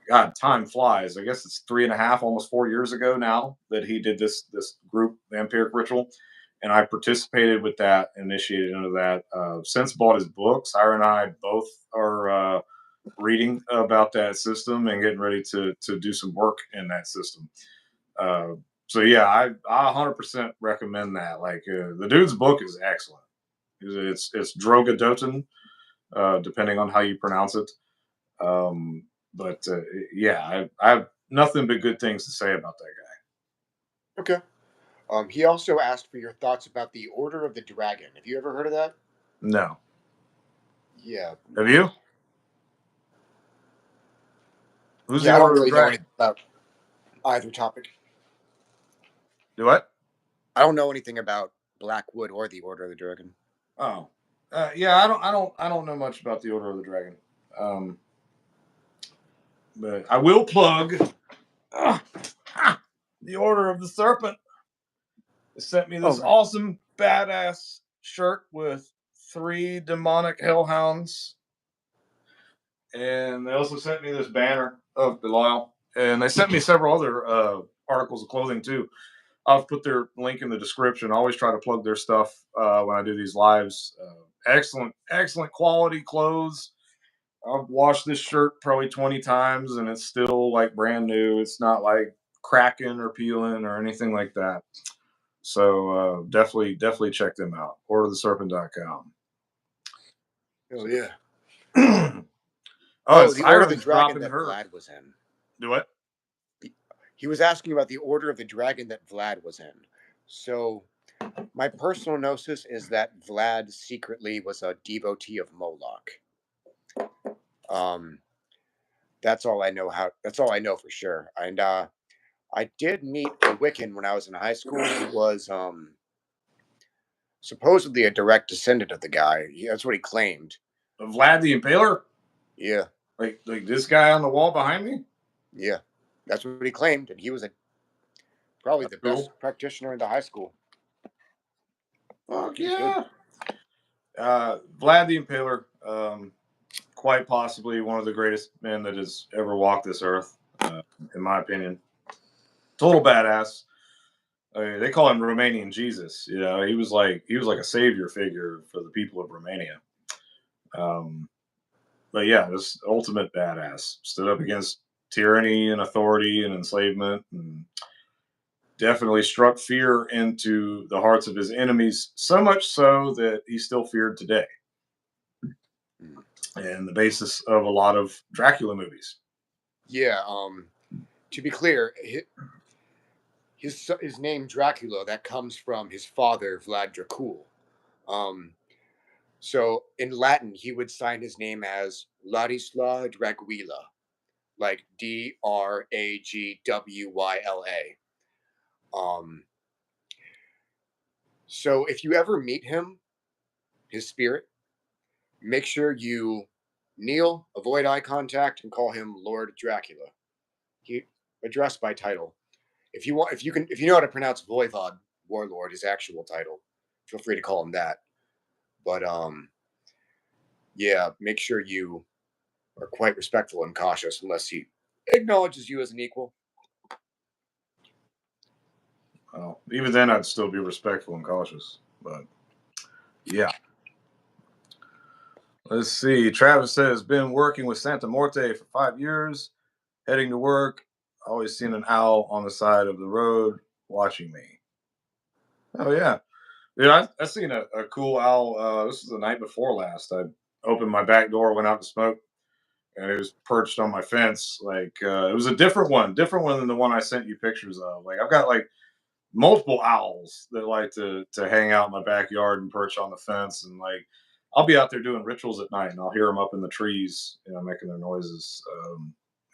God, time flies. I guess it's 3.5, almost 4 years ago now that he did this group vampiric ritual, and I participated with that, initiated into that. Since bought his book, Ira and I both are reading about that system and getting ready to do some work in that system. So yeah, I 100% recommend that. Like the dude's book is excellent. It's Droga, depending on how you pronounce it. But yeah, I have nothing but good things to say about that guy. Okay. He also asked for your thoughts about the Order of the Dragon. Have you ever heard of that? No. Yeah. Have you? Who's Yeah, the I don't Order of really the know Dragon? anything about either topic. Do what? I don't know anything about Blackwood or the Order of the Dragon. Oh, yeah. I don't know much about the Order of the Dragon. But I will plug the Order of the Serpent. They sent me this awesome, badass shirt with 3 demonic hellhounds. And they also sent me this banner of Belial. And they sent me several other articles of clothing, too. I'll put their link in the description. I always try to plug their stuff when I do these lives. Excellent, excellent quality clothes. I've washed this shirt probably 20 times, and it's still like brand new. It's not like cracking or peeling or anything like that. So definitely check them out. OrderTheSerpent.com. Oh yeah. It's the Order of the Ireland's Dragon dropping that her. Vlad was in. Do what? He was asking about the Order of the Dragon that Vlad was in. So, my personal gnosis is that Vlad secretly was a devotee of Moolok. That's all I know. That's all I know for sure. And I did meet a Wiccan when I was in high school. He was supposedly a direct descendant of the guy. That's what he claimed. Vlad the Impaler? Yeah. Like this guy on the wall behind me? Yeah. That's what he claimed. And he was probably the best practitioner in the high school. Fuck yeah. Vlad the Impaler, quite possibly one of the greatest men that has ever walked this earth, in my opinion. Total badass. I mean, they call him Romanian Jesus. You know, he was like a savior figure for the people of Romania. But yeah, this ultimate badass. Stood up against tyranny and authority and enslavement, and definitely struck fear into the hearts of his enemies, so much so that he's still feared today. And the basis of a lot of Dracula movies. Yeah. To be clear, his name Dracula, that comes from his father Vlad Dracul. So in Latin, he would sign his name as Ladisla Draguila, like Dragwyla. So if you ever meet him, his spirit, make sure you kneel, avoid eye contact, and call him Lord Dracula. He addressed by title. If you know how to pronounce Voivod Warlord, his actual title, feel free to call him that. But yeah, make sure you are quite respectful and cautious unless he acknowledges you as an equal. Well, even then, I'd still be respectful and cautious. But yeah. Let's see. Travis says, been working with Santa Morte for 5 years, heading to work. Always seen an owl on the side of the road watching me. Oh, yeah. Yeah, I seen a cool owl. This was the night before last. I opened my back door, went out to smoke, and it was perched on my fence. Like, it was a different one than the one I sent you pictures of. Like, I've got like multiple owls that like to hang out in my backyard and perch on the fence, and like I'll be out there doing rituals at night and I'll hear them up in the trees, you know, making their noises.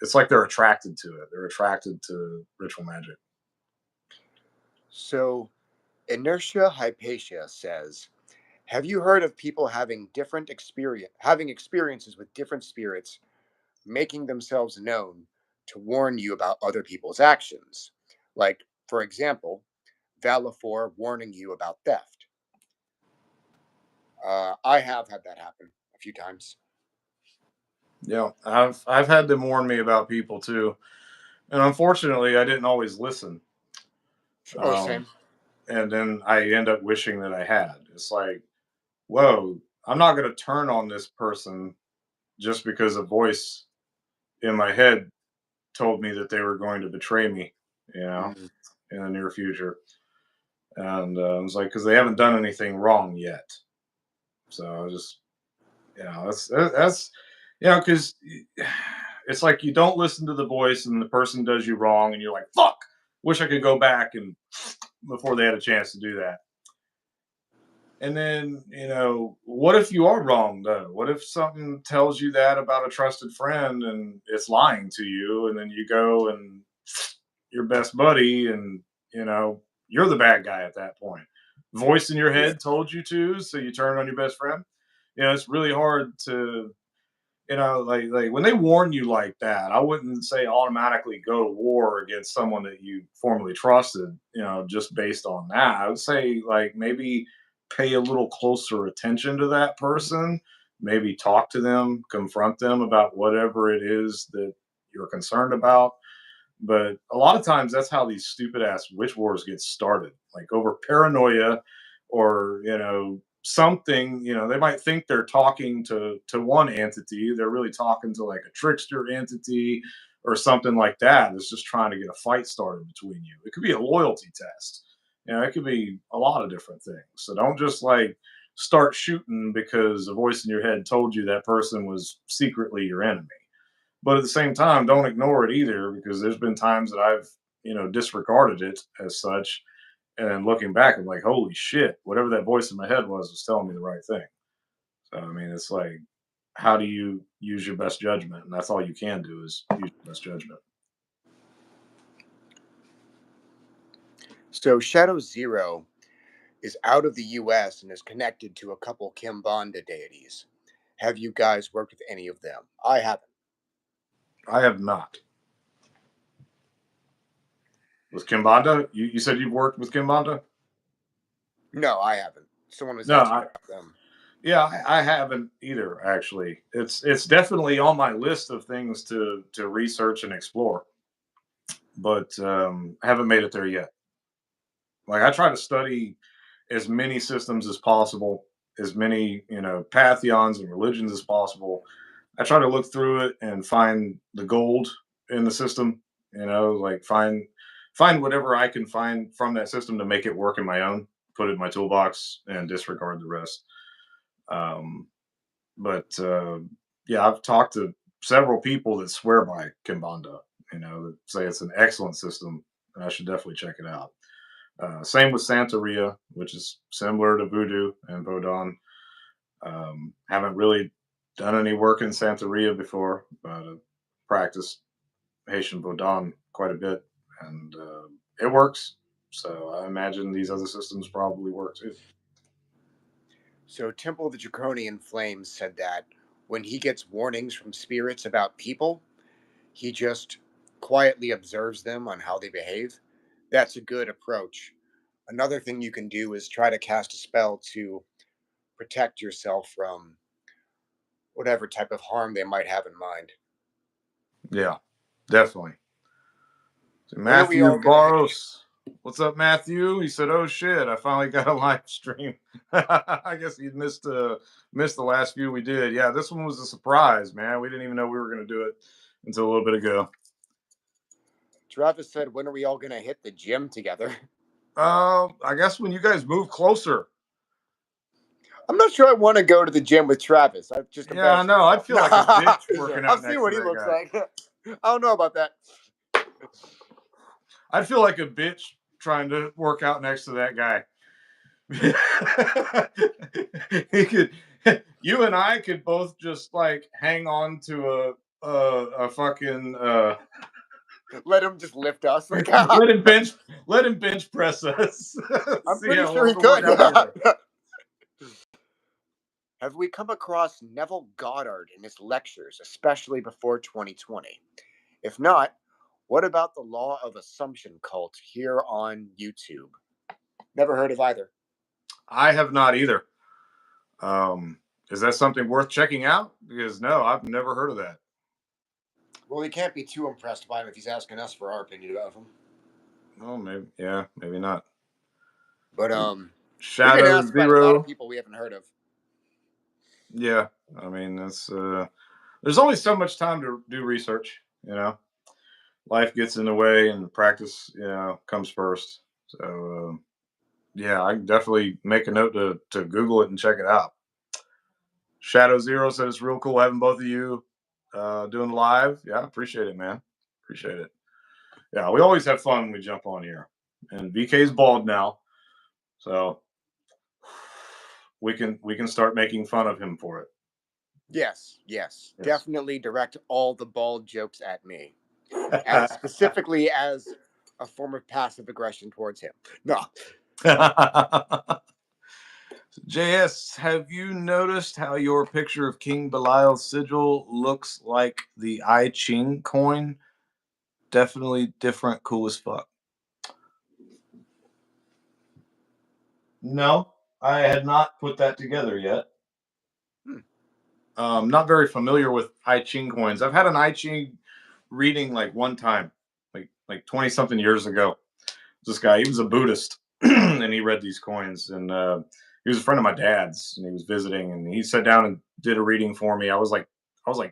It's like they're attracted to it. They're attracted to ritual magic. So Inertia Hypatia says, have you heard of people having experiences with different spirits making themselves known to warn you about other people's actions? Like, for example, Valifor warning you about theft. I have had that happen a few times. Yeah, I've had them warn me about people too, and unfortunately, I didn't always listen. Same. And then I end up wishing that I had. It's like, whoa, I'm not going to turn on this person just because a voice in my head told me that they were going to betray me, you know, in the near future. And I was like, because they haven't done anything wrong yet. So I was just, you know, that's, you know, because it's like you don't listen to the voice and the person does you wrong and you're like, fuck, wish I could go back and before they had a chance to do that. And then, you know, what if you are wrong though? What if something tells you that about a trusted friend and it's lying to you, and then you go and your best buddy, and you know, you're the bad guy at that point. Voice in your head told you to, so you turn on your best friend. You know, it's really hard to, You know, like when they warn you like that, I wouldn't say automatically go to war against someone that you formerly trusted, you know, just based on that. I would say like maybe pay a little closer attention to that person, maybe talk to them, confront them about whatever it is that you're concerned about. But a lot of times that's how these stupid ass witch wars get started, like over paranoia or, you know, something, you know, they might think they're talking to one entity, they're really talking to like a trickster entity or something like that. It's just trying to get a fight started between you. It could be a loyalty test. You know, it could be a lot of different things. So don't just like start shooting because a voice in your head told you that person was secretly your enemy. But at the same time, don't ignore it either, because there's been times that I've, you know, disregarded it as such. And looking back, I'm like, holy shit, whatever that voice in my head was telling me the right thing. So, I mean, it's like, how do you use your best judgment? And that's all you can do is use your best judgment. So Shadow Zero is out of the US and is connected to a couple Kimbanda deities. Have you guys worked with any of them? I haven't. I have not. With Kimbanda? You said you've worked with Kimbanda? No, I haven't. Someone was No, asking about them. yeah, I haven't either. Actually, it's definitely on my list of things to research and explore, but I haven't made it there yet. Like I try to study as many systems as possible, as many, you know, pantheons and religions as possible. I try to look through it and find the gold in the system. You know, like find whatever I can find from that system to make it work in my own. Put it in my toolbox and disregard the rest. Um, but yeah, I've talked to several people that swear by Kimbanda. You know, that say it's an excellent system, and I should definitely check it out. Same with Santeria, which is similar to Voodoo and Vodun. Haven't really done any work in Santeria before, but practiced Haitian Vodun quite a bit, and it works. So I imagine these other systems probably work too. So Temple of the Draconian Flames said that when he gets warnings from spirits about people, he just quietly observes them on how they behave. That's a good approach. Another thing you can do is try to cast a spell to protect yourself from whatever type of harm they might have in mind. Yeah, definitely. So When are we all Matthew going to hit? Barros. What's up, Matthew? He said, "Oh shit, I finally got a live stream." I guess he missed the last few we did. Yeah, this one was a surprise, man. We didn't even know we were going to do it until a little bit ago. Travis said, when are we all going to hit the gym together? I guess when you guys move closer. I'm not sure I want to go to the gym with Travis. I've just Yeah, I know. I'd feel like a bitch working out I've next seen what to he that looks guy. like. I don't know about that. I'd feel like a bitch trying to work out next to that guy. He could, you and I could both just like hang on to a fucking Let him just lift us. Like, let him bench press us. I'm See pretty how sure well he we work could. out together. Have we come across Neville Goddard in his lectures, especially before 2020? If not, what about the Law of Assumption cult here on YouTube? Never heard of either. I have not either. Is that something worth checking out? Because no, I've never heard of that. Well, he can't be too impressed by him if he's asking us for our opinion about him. Oh, maybe yeah, maybe not. But we've been Shadow asked about a lot of Zero. people we haven't heard of. Yeah, I mean that's there's only so much time to do research, you know. Life gets in the way and practice, you know, comes first. So yeah, I can definitely make a note to Google it and check it out. Shadow Zero said it's real cool having both of you doing live. Yeah, appreciate it, man. Appreciate it. Yeah, we always have fun when we jump on here. And VK's bald now, so we can start making fun of him for it. Yes. Definitely direct all the bald jokes at me. As specifically as a form of passive aggression towards him. No. JS, have you noticed how your picture of King Belial's sigil looks like the I-Ching coin? Definitely different, cool as fuck. No, I had not put that together yet. Not very familiar with I-Ching coins. I've had an I-Ching reading like one time, like 20 something years ago. This guy, he was a Buddhist, and he read these coins, and he was a friend of my dad's, and he was visiting, and he sat down and did a reading for me. I was like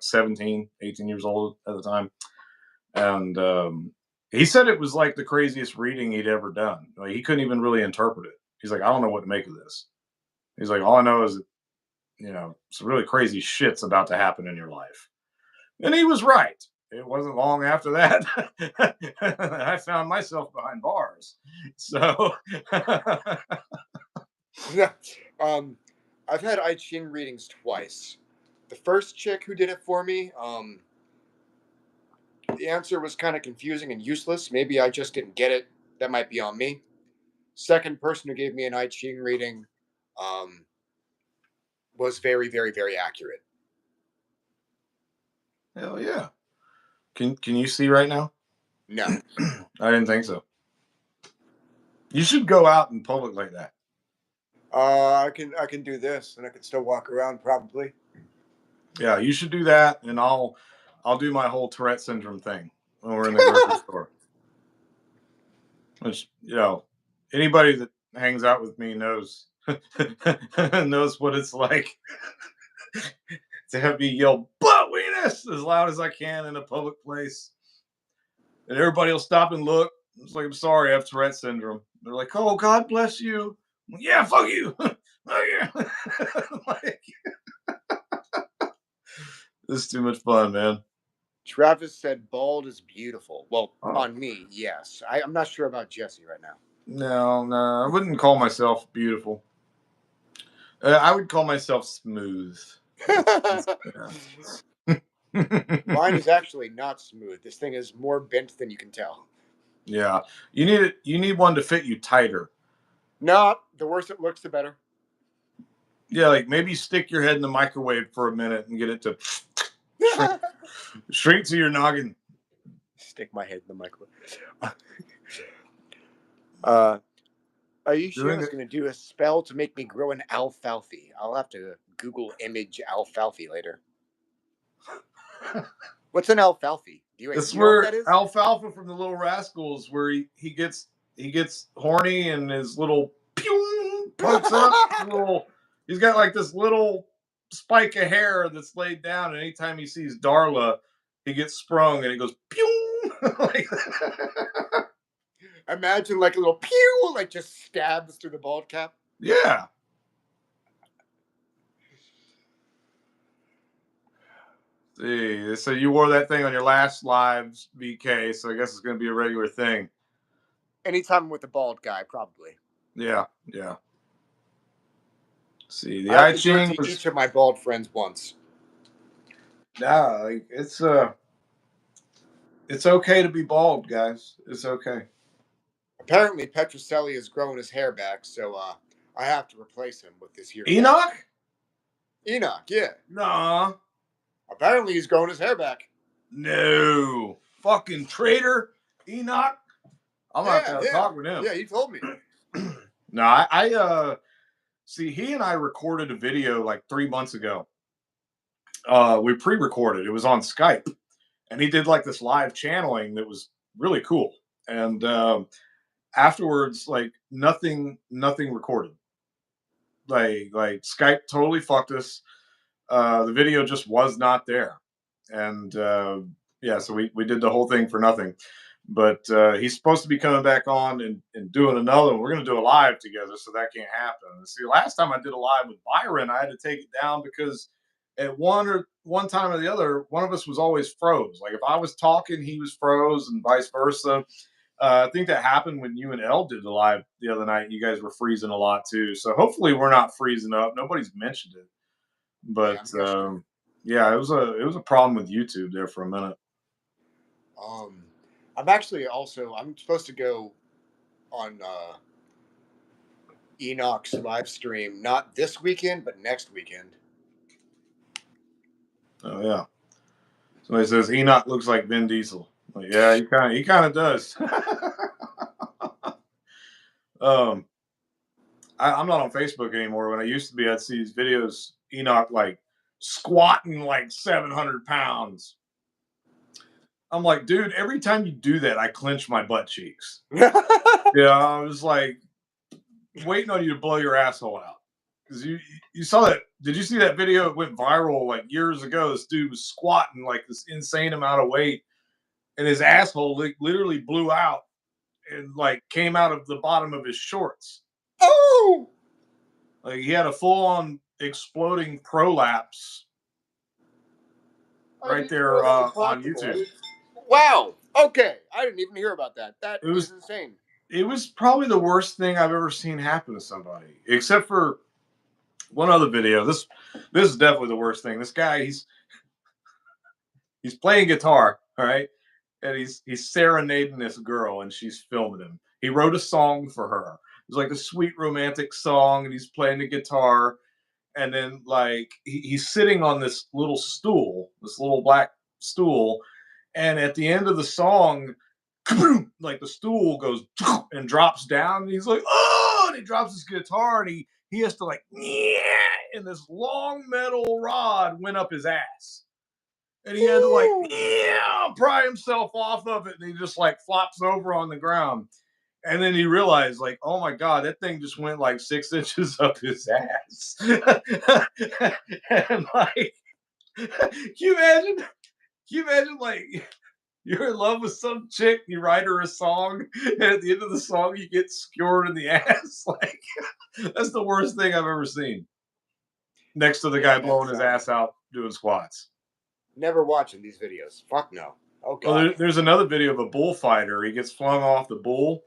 17, 18 years old at the time, and he said it was like the craziest reading he'd ever done. Like, he couldn't even really interpret it. He's like, I don't know what to make of this. He's like, all I know is, some really crazy shit's about to happen in your life. And he was right. It wasn't long after that I found myself behind bars. So, Yeah. I've had I-Ching readings twice. The first chick who did it for me, the answer was kind of confusing and useless. Maybe I just didn't get it. That might be on me. Second person who gave me an I-Ching reading um, was very, very, very accurate. hell yeah. Can you see right now? No. I didn't think so. You should go out in public like that. I can do this, and I can still walk around probably. Yeah, you should do that, and I'll do my whole Tourette syndrome thing when we're in the grocery store. Which, anybody that hangs out with me knows knows what it's like to have me yell "butt weenus" as loud as I can in a public place, and everybody will stop and look. It's like, I'm sorry, I have Tourette syndrome. They're like, "Oh, God bless you." Like, yeah, fuck you. Oh yeah. Like, this is too much fun, man. Travis said bald is beautiful. Well, on me, yes. I'm not sure about Jesse right now. No, I wouldn't call myself beautiful. I would call myself smooth. Mine is actually not smooth. This thing is more bent than you can tell. Yeah, you need it. You need one to fit you tighter. No, the worse it looks, the better. Yeah, like maybe stick your head in the microwave for a minute and get it to shrink to your noggin. Stick my head in the microwave. Are you sure it's going to do a spell to make me grow an alfalfa? I'll have to Google image alfalfa later. What's an alfalfa? That's where that is? Alfalfa from the Little Rascals, where he gets horny and his little pew pokes up. He's got like this little spike of hair that's laid down, and anytime he sees Darla, he gets sprung and he goes pew. Like imagine like a little pew, like just stabs through the bald cap. Yeah. See, so you wore that thing on your last lives, VK. So I guess it's going to be a regular thing. Anytime with a bald guy, probably. Yeah. See, the I-Ching was each of my bald friends once. Nah, like it's okay to be bald, guys. It's okay. Apparently, Petrocelli has grown his hair back, so I have to replace him with this here. Enoch? Enoch, yeah. Nah. Apparently, he's growing his hair back. No. Fucking traitor, Enoch. I'm gonna have to talk with him. Yeah, he told me. No, I see. He and I recorded a video like 3 months ago. We pre-recorded. It was on Skype, and he did like this live channeling that was really cool. And afterwards, like nothing recorded. Like Skype totally fucked us. The video just was not there, and so we did the whole thing for nothing. But he's supposed to be coming back on and doing another one. We're going to do a live together, so that can't happen. See, last time I did a live with Byron, I had to take it down because at one time or the other, one of us was always froze. Like if I was talking, he was froze, and vice versa. I think that happened when you and Elle did the live the other night. You guys were freezing a lot too. So hopefully we're not freezing up. Nobody's mentioned it, but yeah, it was a problem with YouTube there for a minute. I'm supposed to go on Enoch's live stream, not this weekend, but next weekend. Oh yeah. Somebody says Enoch looks like Vin Diesel. Like, yeah, he kind of does. I'm not on Facebook anymore. When I used to be, I'd see these videos, Enoch like squatting like 700 pounds. I'm like, dude, every time you do that, I clench my butt cheeks. Yeah, I was like waiting on you to blow your asshole out. Because you saw that. Did you see that video? It went viral like years ago. This dude was squatting like this insane amount of weight, and his asshole literally blew out and like came out of the bottom of his shorts. Oh! Like he had a full-on exploding prolapse right there on YouTube. Wow. Okay, I didn't even hear about that. That was insane. It was probably the worst thing I've ever seen happen to somebody, except for one other video. This is definitely the worst thing. This guy, he's playing guitar, all right, and he's serenading this girl, and she's filming him. He wrote a song for her. It was like a sweet romantic song, and he's playing the guitar, and then like he's sitting on this little stool, this little black stool, and at the end of the song, like the stool goes and drops down, and he's like, oh, and he drops his guitar, and he has to like, yeah, and this long metal rod went up his ass. And he had to like, yeah, pry himself off of it, and he just like flops over on the ground. And then he realized, like, oh my God, that thing just went like 6 inches up his ass. And like, can you imagine like you're in love with some chick, you write her a song, and at the end of the song you get skewered in the ass? Like, that's the worst thing I've ever seen. Next to the guy blowing his ass out doing squats. Never watching these videos. Fuck no. Oh God. Well, there's another video of a bullfighter. He gets flung off the bull,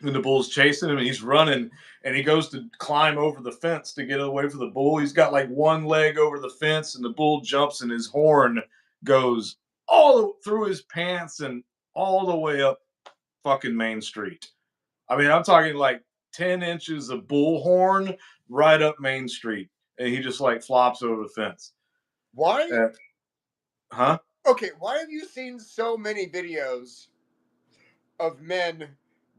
and the bull's chasing him, and he's running, and he goes to climb over the fence to get away from the bull. He's got like one leg over the fence, and the bull jumps, and his horn goes all through his pants and all the way up fucking Main Street. I mean, I'm talking like 10 inches of bull horn right up Main Street, and he just like flops over the fence. Why? Huh? Okay, why have you seen so many videos of men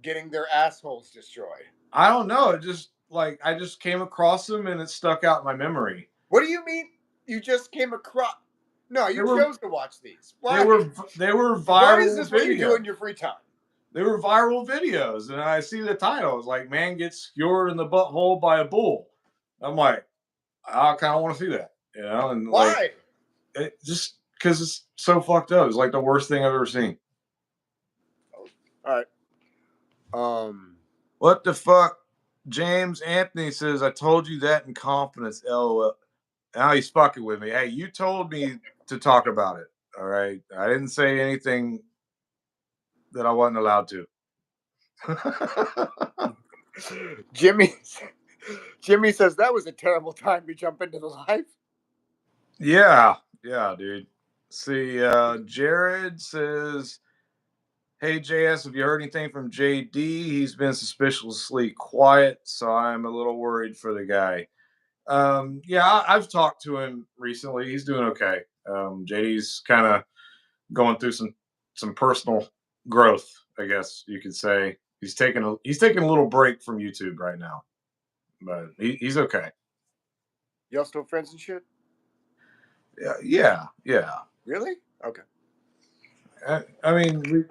getting their assholes destroyed? I don't know. It just like I just came across them and it stuck out in my memory. What do you mean you just came across? No, you chose to watch these. Why? They were viral. Why is this what you do in your free time? They were viral videos, and I see the title. It's like, man gets skewered in the butthole by a bull. I'm like, I kind of want to see that, you know? And why? Like, just because it's so fucked up. It's like the worst thing I've ever seen. All right. What the fuck? James Anthony says, I told you that in confidence. LOL. Now he's fucking with me. Hey, you told me to talk about it. All right. I didn't say anything that I wasn't allowed to. Jimmy says that was a terrible time to jump into the live. Yeah, dude. See, Jared says, hey, JS, have you heard anything from JD? He's been suspiciously quiet, so I'm a little worried for the guy. Yeah, I've talked to him recently. He's doing okay. JD's kind of going through some personal growth, I guess you could say. He's taking a little break from YouTube right now, but he's okay. Y'all still friends and shit? Yeah. Really? Okay. I mean,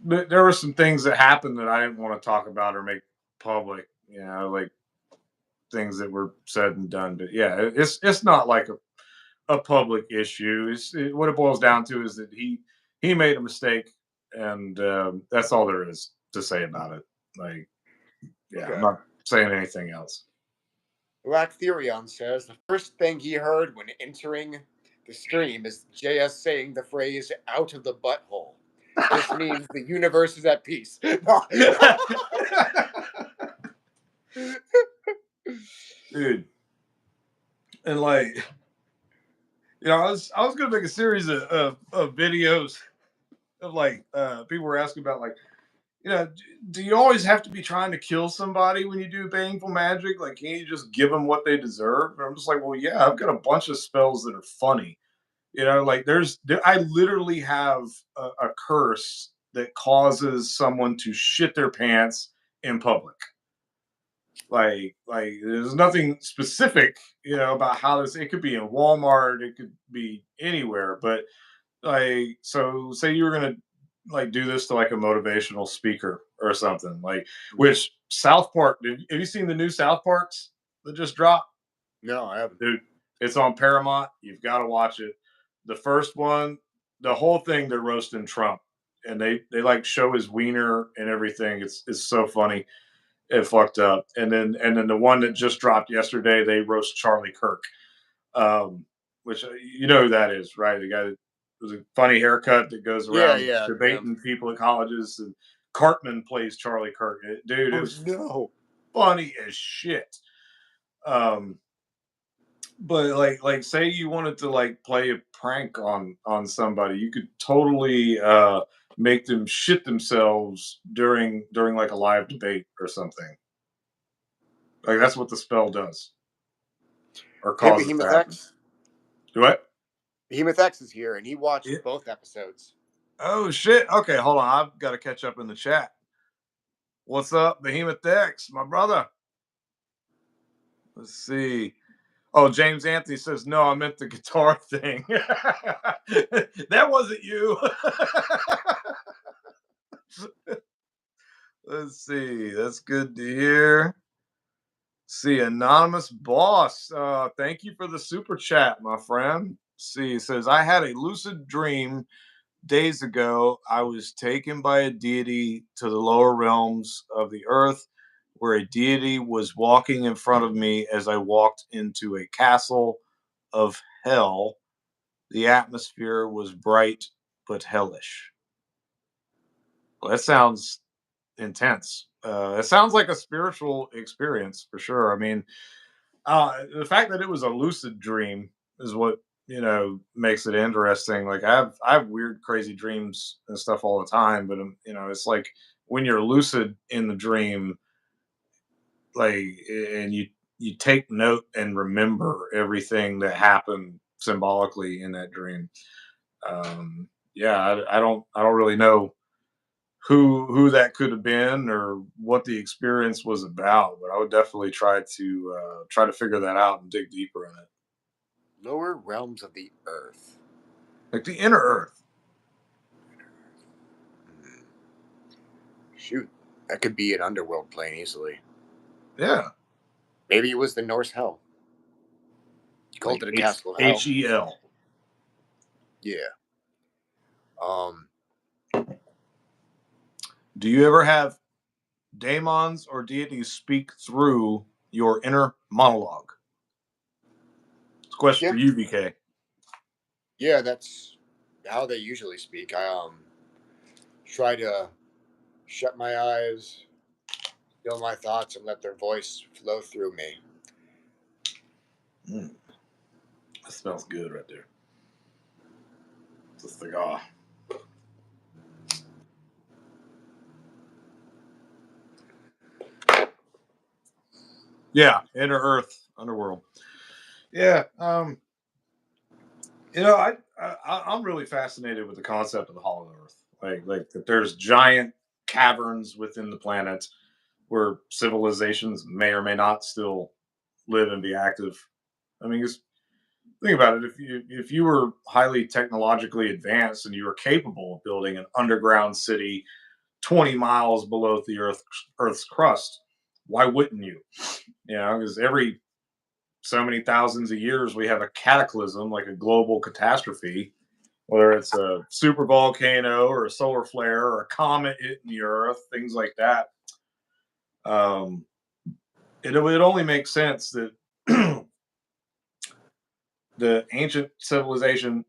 there were some things that happened that I didn't want to talk about or make public. You know, like things that were said and done. But yeah, it's not like a public issue. What it boils down to is that he made a mistake, and that's all there is to say about it. Like, yeah, okay. I'm not saying anything else. Black Therion says the first thing he heard when entering the stream is JS saying the phrase "out of the butthole." This means the universe is at peace. Dude, and like, you know, I was gonna make a series of videos of like people were asking about like, you know, do you always have to be trying to kill somebody when you do baneful magic? Like, can't you just give them what they deserve? And I'm just like, well, yeah, I've got a bunch of spells that are funny. You know, like I literally have a curse that causes someone to shit their pants in public. Like there's nothing specific, you know, about how this. It could be in Walmart, it could be anywhere, but like, so say you were gonna like do this to like a motivational speaker or something, like which South Park. Have you seen the new South Parks that just dropped? No, I haven't. Dude, it's on Paramount. You've got to watch it. The first one, the whole thing, they're roasting Trump, and they like show his wiener and everything. It's so funny. It fucked up. And then the one that just dropped yesterday, they roast Charlie Kirk, which you know who that is, right? The guy that was a funny haircut that goes Yeah, around yeah. debating people at colleges. And Cartman plays Charlie Kirk. Dude, it Oh was no. funny as shit. Um, but like say you wanted to like play a prank on somebody, you could totally make them shit themselves during like a live debate or something. Like that's what the spell does or Hey, causes to Behemoth happen. X. Do what? Behemoth X is here, and he watched Yeah. both episodes. Oh shit. Okay, hold on. I've got to catch up in the chat. What's up, Behemoth X, my brother? Let's see. Oh, James Anthony says, no, I meant the guitar thing. That wasn't you. Let's see. That's good to hear. See, Anonymous Boss. Thank you for the super chat, my friend. See, he says, I had a lucid dream days ago. I was taken by a deity to the lower realms of the earth, where a deity was walking in front of me as I walked into a castle of hell. The atmosphere was bright but hellish. Well, that sounds intense. It sounds like a spiritual experience for sure. I mean, the fact that it was a lucid dream is what makes it interesting. Like I have weird, crazy dreams and stuff all the time, but it's like when you're lucid in the dream, like, and you take note and remember everything that happened symbolically in that dream. Yeah, I don't really know who that could have been or what the experience was about, but I would definitely try to figure that out and dig deeper in it. Lower realms of the earth. Like the inner earth. Hmm. Shoot, that could be an underworld plane easily. Yeah. Maybe it was the Norse hell. You called Like it a H castle of hell. H-E-L. Yeah. Um. Do you ever have daemons or deities speak through your inner monologue? It's a question Yeah. for you, VK. Yeah. That's how they usually speak. I try to shut my eyes, still my thoughts, and let their voice flow through me. Mm, that smells good right there. It's a cigar. Yeah, inner earth, underworld. Yeah. I'm really fascinated with the concept of the hollow earth. Like that there's giant caverns within the planet where civilizations may or may not still live and be active. I mean, just think about it. If you were highly technologically advanced and you were capable of building an underground city 20 miles below the Earth's crust, why wouldn't you? Because every so many thousands of years we have a cataclysm, like a global catastrophe, whether it's a super volcano or a solar flare or a comet hitting the Earth, things like that. Um, it would only make sense that the ancient civilization,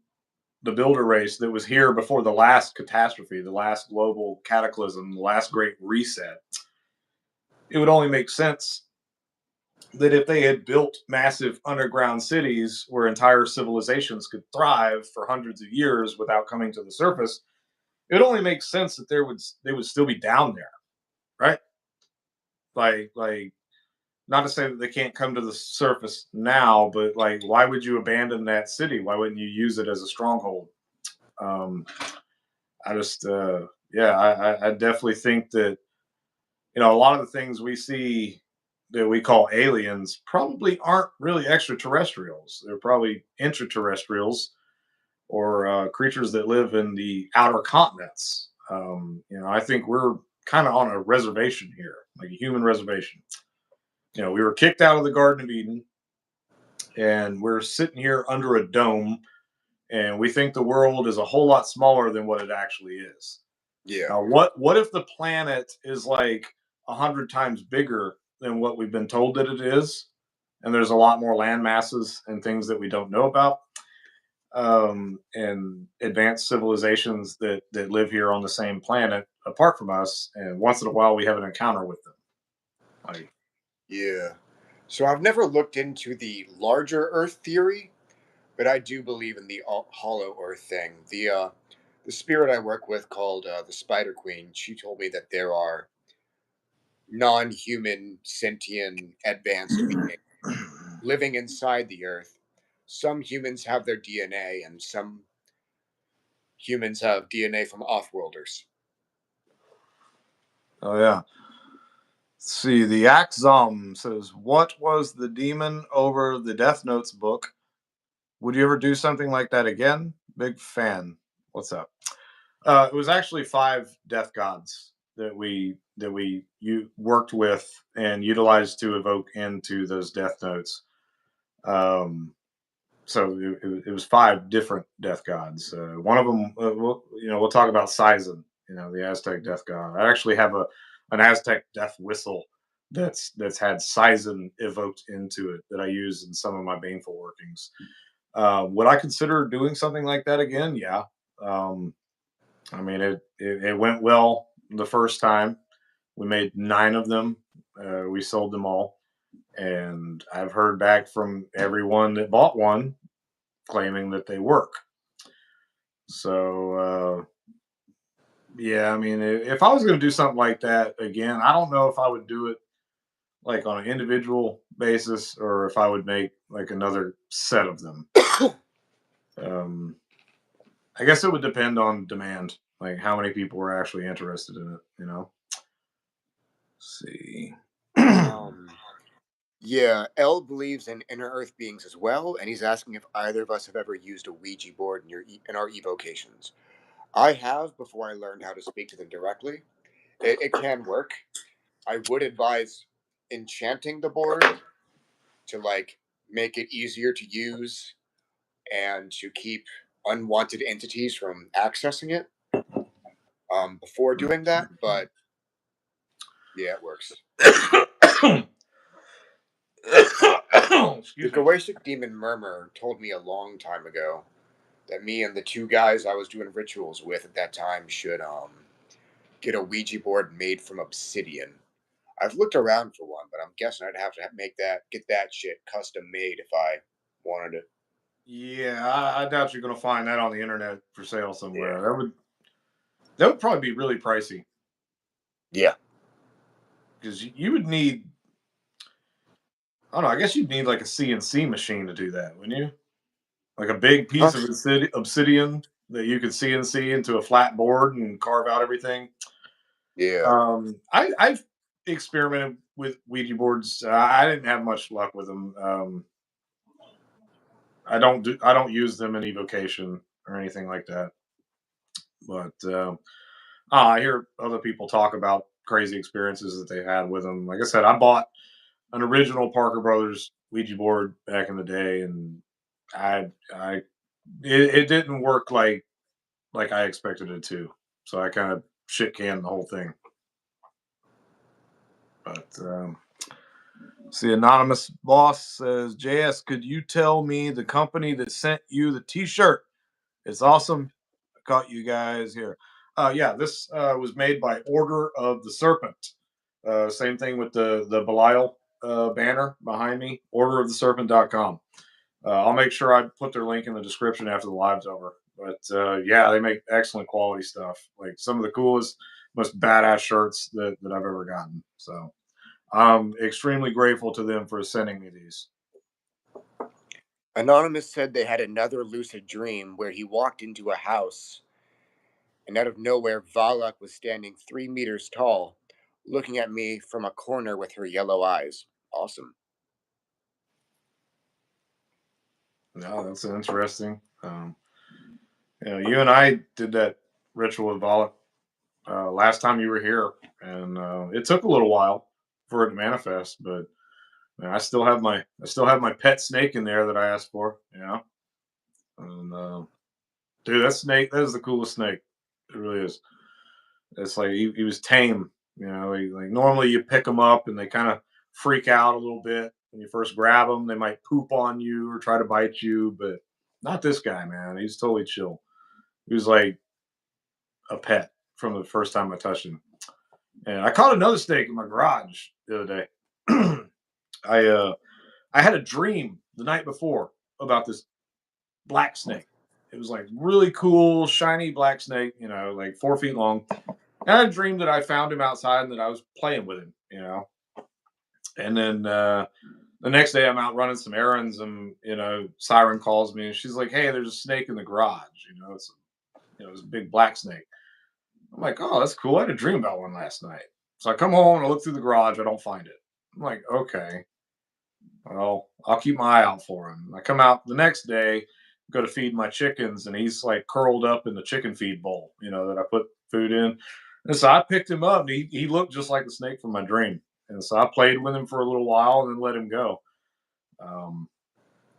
the builder race that was here before the last catastrophe, the last global cataclysm, the last great reset, it would only make sense that if they had built massive underground cities where entire civilizations could thrive for hundreds of years without coming to the surface, it only makes sense that they would still be down there, right? Like not to say that they can't come to the surface now, but like, why would you abandon that city? Why wouldn't you use it as a stronghold? Um, I just, yeah, I definitely think that, you know, a lot of the things we see that we call aliens probably aren't really extraterrestrials. They're probably intraterrestrials or creatures that live in the outer continents. You know, I think we're kind of on a reservation here, like a human reservation. You know, we were kicked out of the Garden of Eden, and we're sitting here under a dome, and we think the world is a whole lot smaller than what it actually is. Yeah. Now, what if the planet is like 100 times bigger than what we've been told that it is, and there's a lot more land masses and things that we don't know about, and advanced civilizations that live here on the same planet apart from us, and once in a while we have an encounter with them. Like, Yeah. So I've never looked into the larger Earth theory, but I do believe in the hollow Earth thing. The spirit I work with, called the Spider Queen, she told me that there are non-human, sentient, advanced beings living inside the Earth. Some humans have their DNA, and some humans have DNA from off-worlders. oh yeah. Let's see, the Axom says, "What was the demon over the Death Notes book? Would you ever do something like that again? Big fan. What's up?" It was actually 5 death gods that we you worked with and utilized to evoke into those death notes. Um, so it was 5 different death gods. One of them, we'll talk about Sizen, you know, the Aztec death god. I actually have an Aztec death whistle that's had Sizen evoked into it that I use in some of my baneful workings. Would I consider doing something like that again? Yeah. Um, I mean, it went well the first time. We made 9 of them. We sold them all, and I've heard back from everyone that bought one claiming that they work. So yeah, I mean, if I was going to do something like that again, I don't know if I would do it like on an individual basis or if I would make like another set of them. um, I guess it would depend on demand, like how many people were actually interested in it. You know. Let's see. Um, yeah, L believes in inner Earth beings as well, and he's asking if either of us have ever used a Ouija board in our evocations. I have, before I learned how to speak to them directly. It can work. I would advise enchanting the board to like make it easier to use and to keep unwanted entities from accessing it before doing that. But yeah, it works. The Excuse me. Goetic demon Murmur told me a long time ago that me and the 2 guys I was doing rituals with at that time should get a Ouija board made from obsidian. I've looked around for one, but I'm guessing I'd have to get that shit custom made if I wanted it. Yeah, I doubt you're going to find that on the internet for sale Yeah. somewhere. That would probably be really pricey Yeah. because you would need. I don't know. I guess you'd need like a CNC machine to do that, wouldn't you? Like a big piece of Huh? obsidian that you could CNC into a flat board and carve out everything. Yeah. I've experimented with Ouija boards. I didn't have much luck with them. I don't use them in evocation or anything like that. But I hear other people talk about crazy experiences that they had with them. Like I said, I bought an original Parker Brothers Ouija board back in the day, and I it didn't work like I expected it to. So I kind of shit canned the whole thing. But see, anonymous boss says, "JS, could you tell me the company that sent you the T-shirt? It's awesome. I caught you guys here. Yeah, this was made by Order of the Serpent. Same thing with the Belial banner behind me. Orderoftheserpent.com. I'll make sure I put their link in the description after the live's over. But yeah, they make excellent quality stuff. Like some of the coolest, most badass shirts that I've ever gotten. So I'm extremely grateful to them for sending me these. Anonymous said they had another lucid dream where he walked into a house, and out of nowhere, Valak was standing 3 meters tall, looking at me from a corner with her yellow eyes. Awesome. No, that's interesting. You and I did that ritual with Vala last time you were here, and it took a little while for it to manifest, but man, I still have my pet snake in there that I asked for. And dude, that is the coolest snake. It really is. It's like he was tame. Like normally you pick them up and they kind of freak out a little bit when you first grab them. They might poop on you or try to bite you, but not this guy, man. He's totally chill. He was like a pet from the first time I touched him. And I caught another snake in my garage the other day. I I had a dream the night before about this black snake. It was like really cool, shiny black snake, like 4 feet long. And I dreamed that I found him outside and that I was playing with him. And then the next day I'm out running some errands and, Siren calls me and she's like, "Hey, there's a snake in the garage. It's a big black snake." I'm like, "Oh, that's cool. I had a dream about one last night." So I come home and I look through the garage. I don't find it. I'm like, "Okay, well, I'll keep my eye out for him." I come out the next day, go to feed my chickens, and he's like curled up in the chicken feed bowl, that I put food in. And so I picked him up, and he looked just like the snake from my dream. And so I played with him for a little while and then let him go. Um,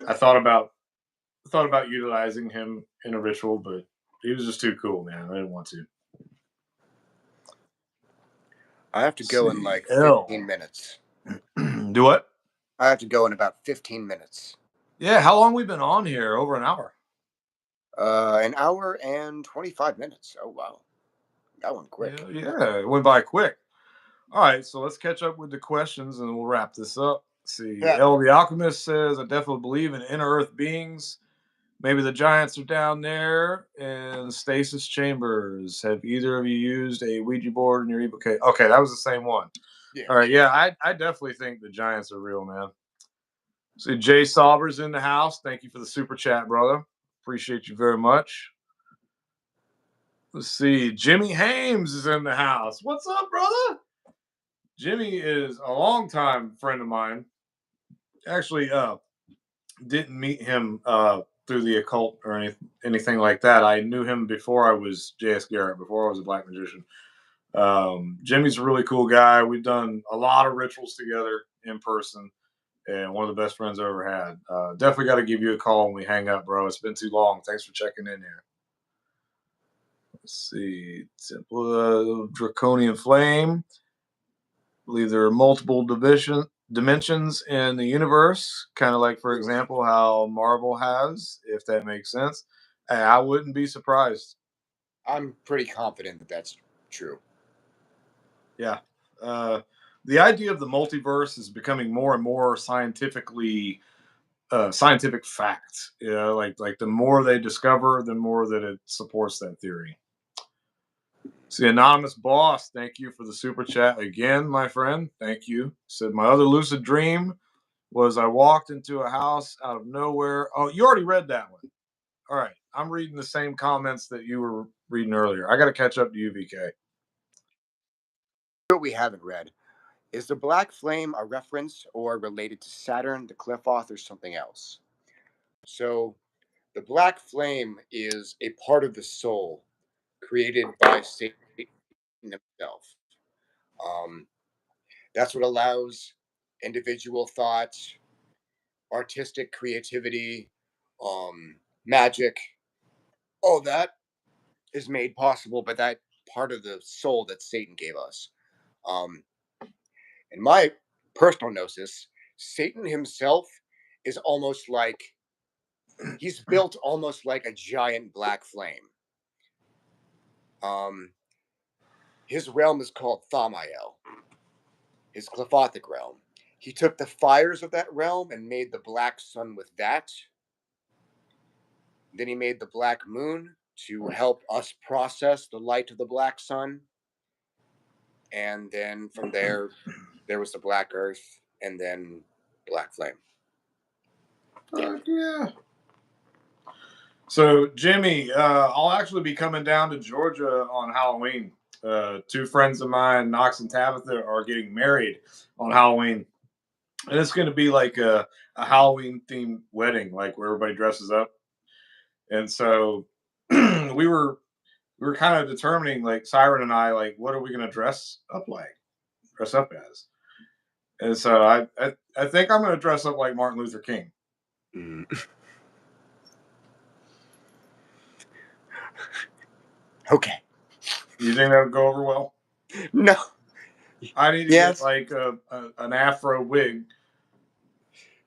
I thought about utilizing him in a ritual, but he was just too cool, man. I didn't want to. I have to Let's go in see, like L. 15 minutes. Do what? I have to go in about 15 minutes. Yeah, how long we been on here? Over an hour. An hour and 25 minutes. Oh, wow. That went quick. Yeah, it went by quick. All right, so let's catch up with the questions and we'll wrap this up. Let's see, Yeah. El the Alchemist says, "I definitely believe in inner earth beings. Maybe the giants are down there in stasis chambers. Have either of you used a Ouija board in your evocation?" Okay, that was the same one. Yeah. All right, yeah, I definitely think the giants are real, man. See, Jay Sauber's in the house. Thank you for the super chat, brother. Appreciate you very much. Let's see, Jimmy Hames is in the house. What's up, brother? Jimmy is a longtime friend of mine. Actually, didn't meet him through the occult or anything like that. I knew him before I was J.S. Garrett, before I was a black magician. Jimmy's a really cool guy. We've done a lot of rituals together in person, and one of the best friends I ever had. Definitely got to give you a call when we hang up, bro. It's been too long. Thanks for checking in here. Let's see. Temple Draconian Flame. I believe there are multiple dimensions in the universe, kind of like, for example, how Marvel has, if that makes sense. I wouldn't be surprised. I'm pretty confident that that's true. Yeah. The idea of the multiverse is becoming more and more scientific fact. Like the more they discover, the more that it supports that theory. See, Anonymous Boss, thank you for the super chat again, my friend. Thank you. Said, "My other lucid dream was I walked into a house out of nowhere." Oh, you already read that one. All right. I'm reading the same comments that you were reading earlier. I got to catch up to you, VK. What we haven't read is the Black Flame a reference or related to Saturn, the Qliphoth, or something else? So, the Black Flame is a part of the soul created by Satan himself. Um, that's what allows individual thoughts, artistic creativity, magic, all that is made possible by that part of the soul that Satan gave us. Um, in my personal gnosis, Satan himself is almost like he's built almost like a giant black flame. Um, his realm is called Thamael, his Qliphothic realm. He took the fires of that realm and made the black sun with that. Then he made the black moon to help us process the light of the black sun. And then from there was the black earth and then black flame. Yeah. So, Jimmy, I'll actually be coming down to Georgia on Halloween. Two friends of mine, Knox and Tabitha, are getting married on Halloween. And it's going to be like a Halloween themed wedding, like where everybody dresses up. And so we were kind of determining, like Siren and I, like, what are we going to dress up as? And so I think I'm going to dress up like Martin Luther King. Okay. You think that would go over well? No. I need to get like an Afro wig.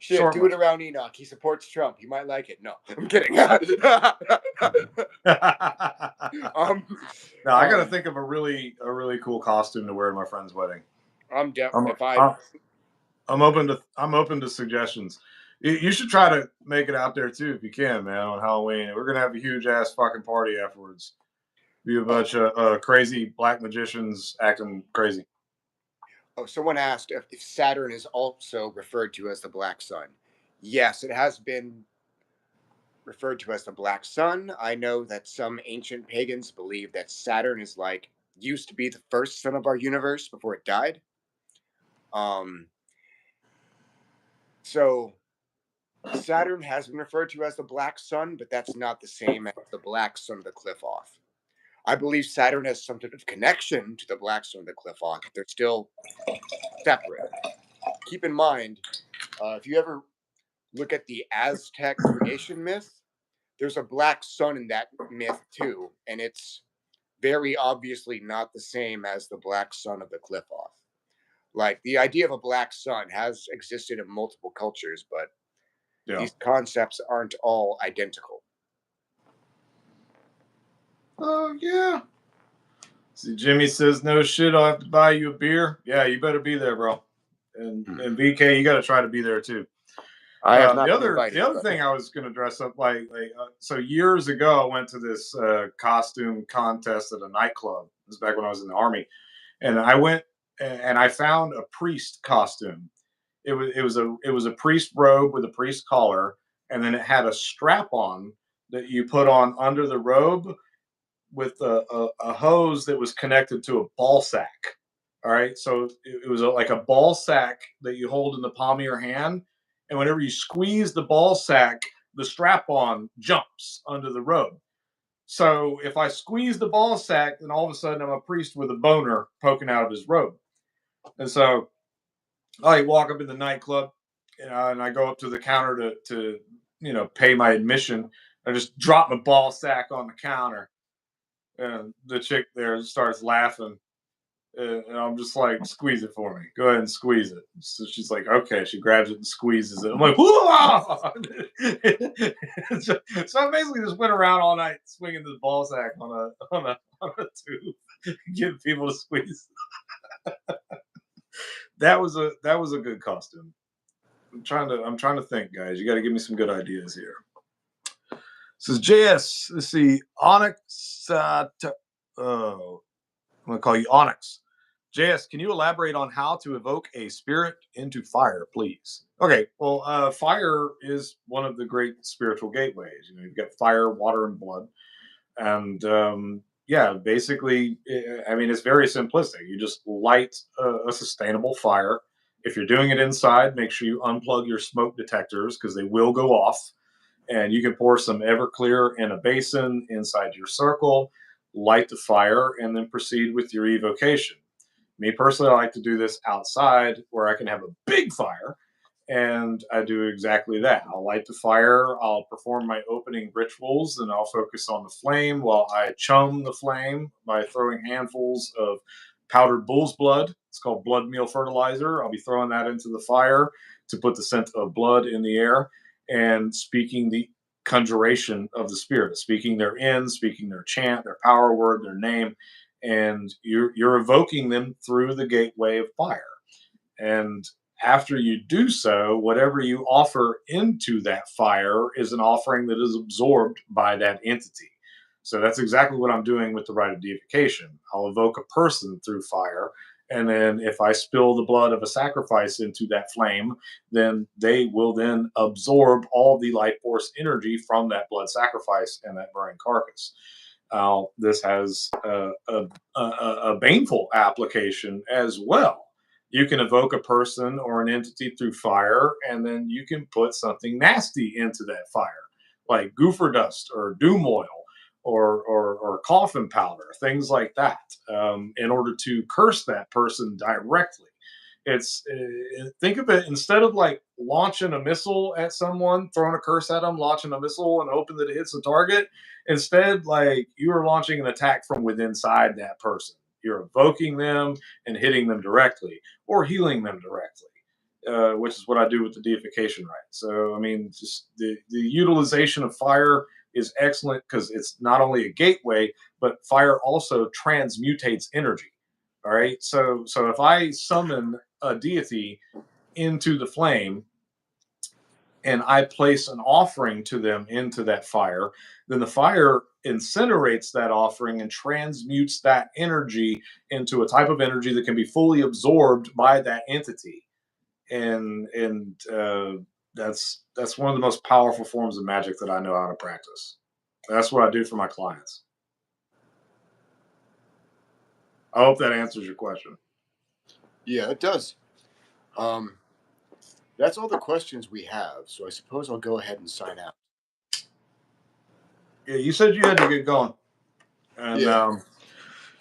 Shit, do it around Enoch. He supports Trump. You might like it. No, I'm kidding. No, I got to think of a really cool costume to wear to my friend's wedding. I'm open to suggestions. You should try to make it out there too if you can, man. On Halloween, we're gonna have a huge ass fucking party afterwards. Be a bunch of crazy black magicians acting crazy. Oh, someone asked if Saturn is also referred to as the black sun. Yes, it has been referred to as the black sun. I know that some ancient pagans believe that Saturn is used to be the first sun of our universe before it died. So Saturn has been referred to as the black sun, but that's not the same as the black sun of the cliff off. I believe Saturn has some sort of connection to the black sun of the cliff off, but they're still separate. Keep in mind, if you ever look at the Aztec creation myth, there's a black sun in that myth too, and it's very obviously not the same as the black sun of the cliff off. Like, the idea of a black sun has existed in multiple cultures, but these concepts aren't all identical. Oh, yeah. See, Jimmy says, no shit, I'll have to buy you a beer. Yeah, you better be there, bro. And VK, you got to try to be there, too. I have not the other thing I was going to dress up so years ago, I went to this costume contest at a nightclub. This was back when I was in the Army. And I went and I found a priest costume. It was a priest robe with a priest collar, and then it had a strap on that you put on under the robe with a hose that was connected to a ball sack. All right, so it was like a ball sack that you hold in the palm of your hand, and whenever you squeeze the ball sack, the strap-on jumps under the robe. So if I squeeze the ball sack, then all of a sudden I'm a priest with a boner poking out of his robe. And so I walk up in the nightclub, and I go up to the counter to pay my admission. I just drop my ball sack on the counter, and the chick there starts laughing. And I'm just like, squeeze it for me. Go ahead and squeeze it. So she's like, okay. She grabs it and squeezes it. I'm like, whoa! So I basically just went around all night swinging this ball sack on a tube, getting people to squeeze. That was a good costume. I'm trying to think, guys. You got to give me some good ideas here. Says JS. Let's see, Onyx. I'm gonna call you Onyx. JS, can you elaborate on how to evoke a spirit into fire, please? Okay, well, fire is one of the great spiritual gateways. You've got fire, water, and blood. And basically, I mean, it's very simplistic. You just light a sustainable fire. If you're doing it inside, make sure you unplug your smoke detectors because they will go off. And you can pour some Everclear in a basin inside your circle, light the fire, and then proceed with your evocation. Me personally, I like to do this outside where I can have a big fire, and I do exactly that. I'll light the fire, I'll perform my opening rituals, and I'll focus on the flame while I chum the flame by throwing handfuls of powdered bull's blood. It's called blood meal fertilizer. I'll be throwing that into the fire to put the scent of blood in the air and speaking the conjuration of the spirit, speaking their end, speaking their chant, their power word, their name, and you're evoking them through the gateway of fire. And After you do so, whatever you offer into that fire is an offering that is absorbed by that entity. So that's exactly what I'm doing with the rite of deification. I'll evoke a person through fire, and then if I spill the blood of a sacrifice into that flame, then they will then absorb all the life force energy from that blood sacrifice and that burning carcass. This has a baneful application as well. You can evoke a person or an entity through fire, and then you can put something nasty into that fire, like goofer dust or doom oil or coffin powder, things like that, in order to curse that person directly. It's think of it, instead of like launching a missile at someone, throwing a curse at them, launching a missile and hoping that it hits the target. Instead, like you are launching an attack from within inside that person. You're evoking them and hitting them directly, or healing them directly, which is what I do with the deification rite. So, I mean, just the utilization of fire is excellent because it's not only a gateway, but fire also transmutates energy. All right. So if I summon a deity into the flame and I place an offering to them into that fire, then the fire incinerates that offering and transmutes that energy into a type of energy that can be fully absorbed by that entity. And that's one of the most powerful forms of magic that I know how to practice. That's what I do for my clients. I hope that answers your question. Yeah, it does. That's all the questions we have. So I suppose I'll go ahead and sign out. Yeah, you said you had to get going, and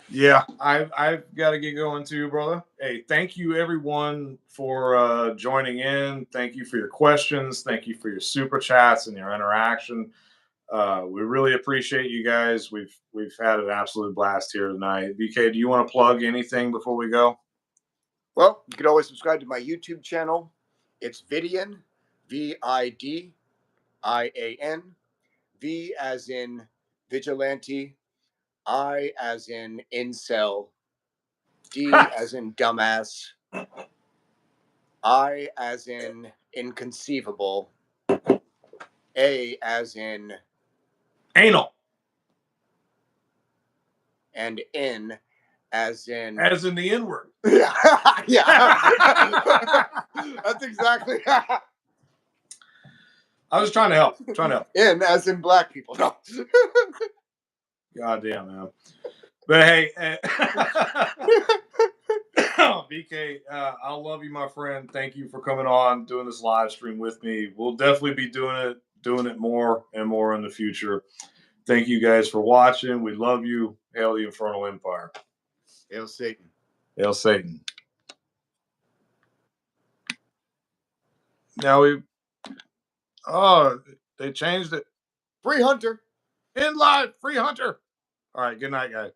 yeah, I've got to get going too, brother. Hey, thank you everyone for joining in. Thank you for your questions. Thank you for your super chats and your interaction. We really appreciate you guys. We've had an absolute blast here tonight. VK, do you want to plug anything before we go? Well, you can always subscribe to my YouTube channel. It's Vidian, Vidian, V as in vigilante, I as in incel, D as in dumbass, I as in inconceivable, A as in Anal. And N as in the N word. Yeah, yeah. That's exactly. I was trying to help. N as in black people. No. God damn, man. But hey, BK, I love you, my friend. Thank you for coming on, doing this live stream with me. We'll definitely be doing it more and more in the future. Thank you guys for watching. We love you. Hail the Infernal Empire. Hail Satan. Hail Satan. Now they changed it. Free Hunter. In live, free Hunter. All right, good night, guys.